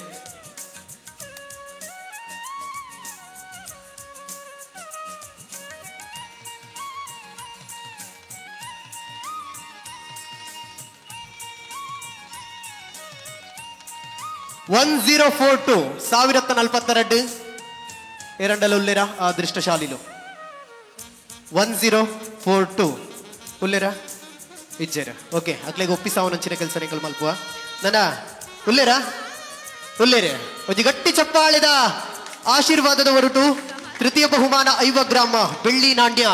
$1042 1042 ಎರಡಲ್ಲ ಉಲ್ಲೇರ ಅದೃಷ್ಟಶಾಲಿಲು 1042 ಉಲ್ಲೇರ ಇಜ್ಜೇರ ಓಕೆ ಅಕ್ಲೆಗೆ ಒಪ್ಪಿಸಾವನಂಚಿನ ಕೆಲಸ ನಿಕಲ್ ಮಲ್ಪುವ ನನ್ನ ಉಲ್ಲೇರೆ ಒಂಜಿ ಗಟ್ಟಿ ಚಪ್ಪಾಳೆದ ಆಶೀರ್ವಾದದ ಹೊರಟು ತೃತೀಯ ಬಹುಮಾನ 50 ಗ್ರಾಮ ಬೆಳ್ಳಿ ನಾಣ್ಯ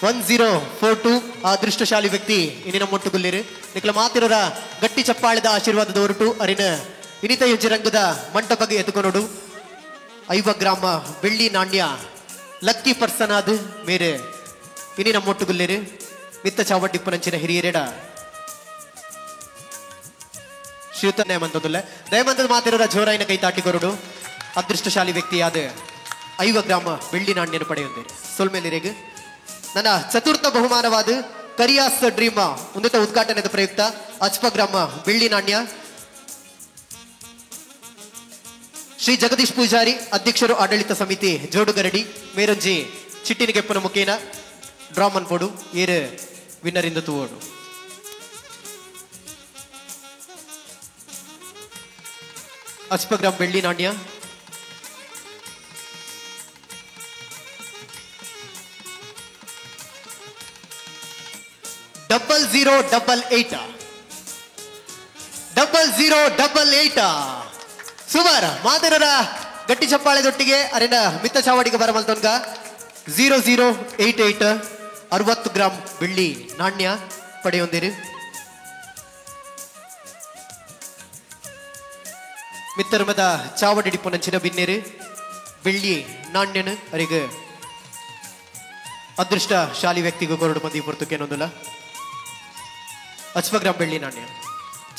1042 ಅದೃಷ್ಟಶಾಲಿ ವ್ಯಕ್ತಿ ಇನ್ನಿನ ಮೊಟ್ಟು ಗುಲ್ಲಿರು ನಿಕ್ಲ ಮಾತಿರೋರ ಗಟ್ಟಿ ಚಪ್ಪಾಳೆದ ಆಶೀರ್ವಾದದ ಹೊರಟು ಅರಿನ ಇನಿತ ರಂಗದ ಮಂಟಪಗೆ ಎತ್ಕೊಂಡೋಡು 50 ಗ್ರಾಮ ಬೆಳ್ಳಿ ನಾಣ್ಯ ಲಕ್ಕಿ ಪರ್ಸನ್ ಆದ ಮೇರೆ ಇನ್ನಿನ ಮೊಟ್ಟು ಗುಲ್ಲಿರು ಮಿತ್ತ ಚಾವಡ್ಡಿಪ್ಪನಂಚಿನ ಹಿರಿಯರೆಡ ಶ್ರೀಯುತ ದಯಮಂತದುಲ್ಲ ದಯಮಂತದ ಮಾತಿರೋರ ಜೋರಾಯಿನ ಕೈ ತಾಟಿಕೊರಡು ಅದೃಷ್ಟಶಾಲಿ ವ್ಯಕ್ತಿಯಾದ 50 ಗ್ರಾಮ ಬೆಳ್ಳಿ ನಾಣ್ಯನ ಪಡೆಯೊಂದಿರಿ ಸೊಲ್ಮೇಲಿರೆಗೆ ನನ್ನ ಚತುರ್ಥ ಬಹುಮಾನವಾದ ಕರಿಯಾಸ್ ಡ್ರೀಮ್ ಉನ್ನತ ಉದ್ಘಾಟನೆದ ಪ್ರಯುಕ್ತ 50 ಗ್ರಾಮ ಬೆಳ್ಳಿ ನಾಣ್ಯ ಶ್ರೀ ಜಗದೀಶ್ ಪೂಜಾರಿ ಅಧ್ಯಕ್ಷರು ಆಡಳಿತ ಸಮಿತಿ ಜೋಡುಗರಡಿ ಮೇರಂಜಿ ಚಿಟ್ಟಿನ ಕೆಪ್ಪನ ಮುಖೇನ ಡ್ರಾ ಮನ್ಪೋಡು ಏರು ವಿನ್ನರ್ ಇಂದ ತೂವೋಡು $50 ಬೆಳ್ಳಿ ನಾಣ್ಯ $0088 ಸುಮಾರ ಮಾದರರ ಗಟ್ಟಿ ಚಪ್ಪಾಳೆದೊಟ್ಟಿಗೆ ಅರೆನ ಮಿತ್ತ ಚಾವಡಿಗೆ ಬರಮಲ್ತೊನ್ಗ 0088 60 ಗ್ರಾಮ್ ಬೆಳ್ಳಿ ನಾಣ್ಯ ಪಡೆಯೊಂದಿರು ಮಿತ್ತರ್ಮದ ಚಾವಡಿ ಡಿಪ್ಪುನಂಚಿನ ಬಿನ್ನೇರು ಬೆಳ್ಳಿ ನಾಣ್ಯನ ಅರಿಗೆ ಅದೃಷ್ಟಶಾಲಿ ವ್ಯಕ್ತಿಗೂ ಕೊರಡು ಮಂದಿ ಪುರ್ತಕ್ಕೆ ಏನೊಂದಿಲ್ಲ 50 ಗ್ರಾಮ್ ಬೆಳ್ಳಿ ನಾಣ್ಯ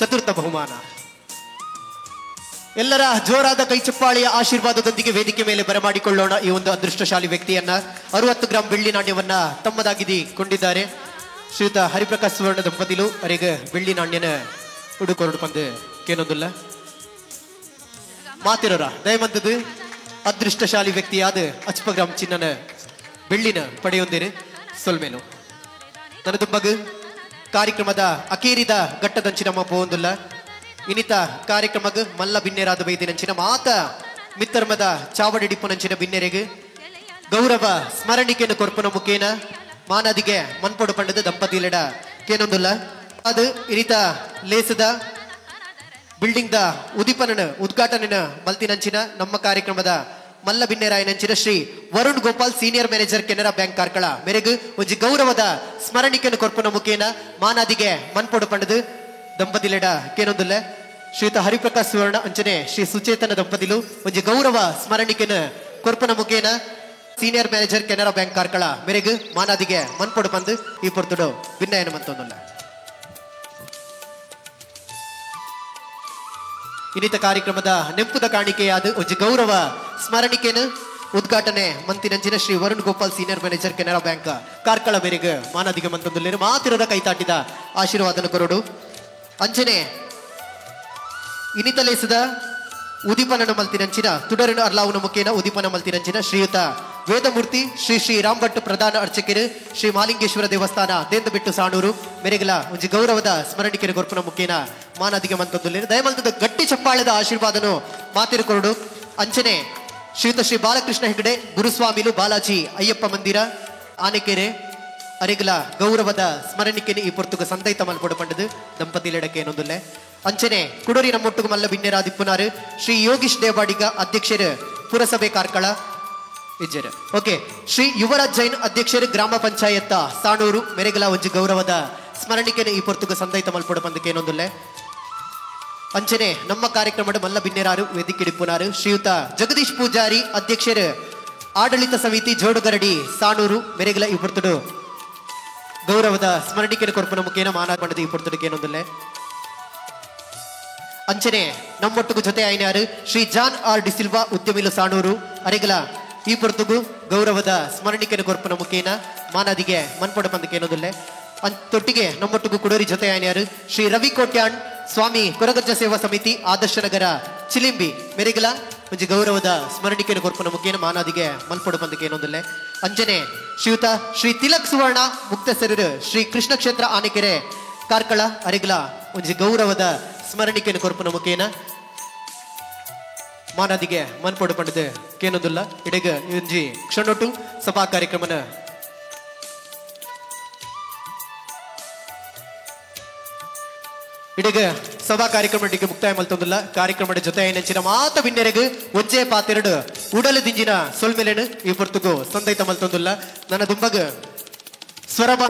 ಚತುರ್ಥ ಬಹುಮಾನ ಎಲ್ಲರ ಜೋರಾದ ಕೈ ಚಪ್ಪಾಳೆಯ ಆಶೀರ್ವಾದದೊಂದಿಗೆ ವೇದಿಕೆ ಮೇಲೆ ಬರಮಾಡಿಕೊಳ್ಳೋಣ ಈ ಒಂದು ಅದೃಷ್ಟಶಾಲಿ ವ್ಯಕ್ತಿಯನ್ನ 60 ಗ್ರಾಮ್ ಬೆಳ್ಳಿ ನಾಣ್ಯವನ್ನ ತಮ್ಮದಾಗಿಕೊಂಡಿದ್ದಾರೆ ಶ್ರೀಯುತ ಹರಿಪ್ರಕಾಶ್ ಸುವರ್ಣ ದಂಪತಿಲು ಅವರಿಗೆ ಬೆಳ್ಳಿ ನಾಣ್ಯನ ಉಡುಕೊರಡು ಬಂದು ಕೇನೊಂದಿಲ್ಲ ಮಾತಿರೋರ ದಯಮಂತದು ಅದೃಷ್ಟಶಾಲಿ ವ್ಯಕ್ತಿಯಾದ 50 ಗ್ರಾಮ್ ಚಿನ್ನನ ಬೆಳ್ಳಿನ ಪಡೆಯೊಂದಿರು ಸೊಲ್ಮೇನು ನನ್ನ ದುಂಬಗು ಕಾರ್ಯಕ್ರಮದ ಅಕೇರಿದ ಘಟ್ಟದಂಚಿನ ನಮ್ಮ ಪೋಂದುಲ್ಲ ಇನಿತ ಕಾರ್ಯಕ್ರಮಗ ಮಲ್ಲ ಬಿನ್ನೆರಾದ ಬೈದಿನಂಚಿನ ಮಾತ ಮಿತ್ತರ್ಮದ ಚಾವಡಿ ಡಿಪ್ಪುನಂಚಿನ ಬಿನ್ನೆರೆಗೆ ಗೌರವ ಸ್ಮರಣಿಕೆಯನ್ನು ಕೊರ್ಪುನ ಮುಖೇನ ಮಾನದಿಗೆ ಮನ್ಪೊಡು ಪಂಡದ ದಂಪತಿಲೆಡ ಕೇನೊಂದುಲ್ಲ ಅದು ಇನಿತ ಲೇಸದ ಬಿಲ್ಡಿಂಗ್ ದ ಉದಿಪನನ ಉದ್ಘಾಟನೆನ ಮಲ್ತಿನಂಚಿನ ನಮ್ಮ ಕಾರ್ಯಕ್ರಮದ ಮಲ್ಲ ಬಿನ್ನೆರಾಯನಂಚಿನ Shri Varun Gopal senior manager Canara bank Karkala ಮೇರೆಗೂ ಒಂಜಿ ಗೌರವದ ಸ್ಮರಣಿಕೆಯನ್ನು ಕೊರ್ಪುನ ಮುಖೇನ ಮಾನಾದಿಗೆ ಮನ್ಪೊಡು ಪಂಡದು ದಂಪತಿಲೆಡ ಕೇನೊಂದುಲ್ಲ ಶ್ರೀಯುತ ಹರಿಪ್ರಕಾಶ್ ಸುವರ್ಣ ಅಂಚನೆ ಶ್ರೀ ಸುಚೇತನ ದಂಪತಿಲು ಒಂಜಿ ಗೌರವ ಸ್ಮರಣಿಕೆನ ಕೊರ್ಪುನ ಮುಖೇನ senior manager Canara bank Karkala ಮೇರೆಗೂ ಮಾನಾದಿಗೆ ಮನ್ಪೊಡು ಪಂದು ಈ ಪೊರ್ತುಡು ಭಿನ್ನಯನ ಮಂತೊಂದುಲ್ಲ ಇನ್ನಿತ ಕಾರ್ಯಕ್ರಮದ ನೆಂಪುದ ಕಾಣಿಕೆಯಾದ ಒಂಜಿ ಗೌರವ ಸ್ಮರಣಿಕೆನು ಉದ್ಘಾಟನೆ ಮಂತಿನಂಚಿನ Shri Varun Gopal senior manager Canara bank Karkala ಬೇರೆಗೆ ಮಾನದಿಗೆ ಮಂತೊಂದುಲ್ಲೇರು ಮಾತಿರದ ಕೈತಾಟಿದ ಆಶೀರ್ವಾದನ ಕೊರಡು ಅಂಚನೆ ಇನ್ನಿತಲೇಸದ ಉದಿಪನ ಮಲ್ತಿನಂಚಿನ ತುಡರಿನ ಅರ್ಲಾವುನ ಮುಖೇನ ಉದಿಪನ ಮಲ್ತಿನಂಚಿನ ಶ್ರೀಯುತ ವೇದಮೂರ್ತಿ ಶ್ರೀ ಶ್ರೀ ರಾಮ್ಭಟ್ ಪ್ರಧಾನ ಅರ್ಚಕರು ಶ್ರೀ ಮಾಲಿಂಗೇಶ್ವರ ದೇವಸ್ಥಾನ ದೇಂದಬಿಟ್ಟು ಸಾಣೂರು ಮೇರೆಗಲ ಒಂಜಿ ಗೌರವದ ಸ್ಮರಣಿಕೆರೆ ಗೊರ್ಪನ ಮುಖೇನ ಮಾನದಿಗೆ ಮಂತೊಂದುಲ್ಲೇರು ದಯಮಲ್ತದ ಗಟ್ಟಿ ಚಪ್ಪಾಳದ ಆಶೀರ್ವಾದನು ಮಾತಿರುಕೊರಡು ಅಂಚನೆ ಶ್ರೀಯುತ ಶ್ರೀ ಬಾಲಕೃಷ್ಣ ಹೆಗಡೆ ಗುರುಸ್ವಾಮಿಲು ಬಾಲಾಜಿ ಅಯ್ಯಪ್ಪ ಮಂದಿರ ಆನೆಕೆರೆ ಅರೆಗಲ ಗೌರವದ ಸ್ಮರಣಿಕೆನೆ ಈ ಪೊರ್ತುಗ ಸಂದೈತ ಮಲ್ಪೊಡು ಪಂಡದು ದಂಪತಿಲೆಡಕ್ಕೆ ಏನೊಂದುಲ್ಲೆ ಅಂಚನೆ ಕುಡೂರಿ ನಮ್ಮೊಟ್ಟುಗು ಮಲ್ಲ ಬಿನ್ನೆರಾದಿಪ್ಪುನಾರು ಶ್ರೀ ಯೋಗೀಶ್ ದೇವಾಡಿಗ ಅಧ್ಯಕ್ಷರು ಪುರಸಭೆ ಕಾರ್ಕಳ ಇಜ್ಜರು ಓಕೆ ಶ್ರೀ ಯುವರಾಜ್ ಜೈನ್ ಅಧ್ಯಕ್ಷರು ಗ್ರಾಮ ಪಂಚಾಯತ್ ಸಾಣೂರು ಮೆರೆಗಲ ಒಂಜಿ ಗೌರವದ ಸ್ಮರಣಿಕೆನೆ ಈ ಪೊರ್ತುಗ ಸಂದೈತ ಮಲ್ಪೊಡು ಪಂದಕ್ಕೆ ಏನೊಂದುಲ್ಲೆ ಅಂಚನೆ ನಮ್ಮ ಕಾರ್ಯಕ್ರಮದ ಮಲ್ಲ ಬಿನ್ನೆರಾರು ವೇದಿಕೆಡಿಪ್ಪುನಾರು ಶ್ರೀಯುತ ಜಗದೀಶ್ ಪೂಜಾರಿ ಅಧ್ಯಕ್ಷರು ಆಡಳಿತ ಸಮಿತಿ ಜೋಡುಗರಡಿ ಸಾಣೂರು ಮೆರೆಗಲ ಈ ಪೊರ್ತುಡು ಗೌರವದ ಸ್ಮರಣಿಕೆರೆ ಕೊರ್ಪನ ಮುಖೇನ ಮಾನ ಪಂಡದ ಈ ಪೊರ್ತುಡಿಗೆ ಏನೊಂದುಲ್ಲೆ ಅಂಚನೆ ನಮ್ಮೊಟ್ಟಿಗೂ ಜೊತೆ ಆಯ್ನಾರು Shri John R D Silva ಉದ್ಯಮಿಲು ಸಾಣೂರು ಅರೆಗಲ ಈ ಪೊರ್ತುಗು ಗೌರವದ ಸ್ಮರಣಿಕೆರೆ ಕೊರ್ಪನ ಮುಖೇನ ಮಾನದಿಗೆ ಮನ್ಪೊಡ ಪಂದಕ್ಕೆ ಏನೋದಿಲ್ಲೆ ತೊಟ್ಟಿಗೆ ನಮ್ಮೊಟ್ಟಿಗೂ ಕುಡೋರಿ ಜೊತೆ ಆಯ್ನಾರು ಶ್ರೀ ರವಿ ಕೋಟ್ಯಾಣ್ ಸ್ವಾಮಿ ಕೊರಗಜ್ಜ ಸೇವಾ ಸಮಿತಿ ಆದರ್ಶ ನಗರ ಚಿಲಿಂಬಿ ಮೆರೆಗಲ ಒಂಜಿ ಗೌರವದ ಸ್ಮರಣಿಕೆರೆ ಕೊರ್ಪನ ಮುಖೇನ ಮಾನದಿಗೆ ಮಲ್ಪೊಡ ಪಂದಕ್ಕೆ ಏನೋದಿಲ್ಲೆ ಅಂಚನೆ ಶ್ರೀಯುತ ಶ್ರೀ ತಿಲಕ್ ಸುವರ್ಣ ಮುಕ್ತಸರರು ಶ್ರೀ ಕೃಷ್ಣ ಕ್ಷೇತ್ರ ಆನೆಕೆರೆ ಕಾರ್ಕಳ ಅರೆಗಲ ಒಂಜಿ ಗೌರವದ ಸ್ಮರಣಿಕೆಯನ್ನು ಕೊರ್ಪನ ಮುಖೇನ ಮಾನದಿಗೆ ಮನ್ಪೊಡು ಪಂಡದು ಕೇನೊಂದುಲ್ಲ ಇಡೆಗ ಒಂಜಿ ಕ್ಷಣೊಟ್ಟು ಸಭಾ ಕಾರ್ಯಕ್ರಮನ ಇಡೆಗ ಸಭಾ ಕಾರ್ಯಕ್ರಮ ಮುಕ್ತಾಯ ಮಲ್ತೊಂದುಲ್ಲ ಕಾರ್ಯಕ್ರಮದ ಜೊತೆ ನೆಂಚಿನ ಮಾತ ಬಿನ್ನೆರೆಗು ಒಂಜೆ ಪಾತೆರಡು ಉಡಲು ದಿಂಜಿನ ಸೊಲ್ಮೆಲೆನು ಈ ಪೊರ್ತುಗು ಸಂದೈತ ಮಲ್ತೊಂದುಲ್ಲ ನನ್ನ ದುಂಬಗ ಸ್ವರಬ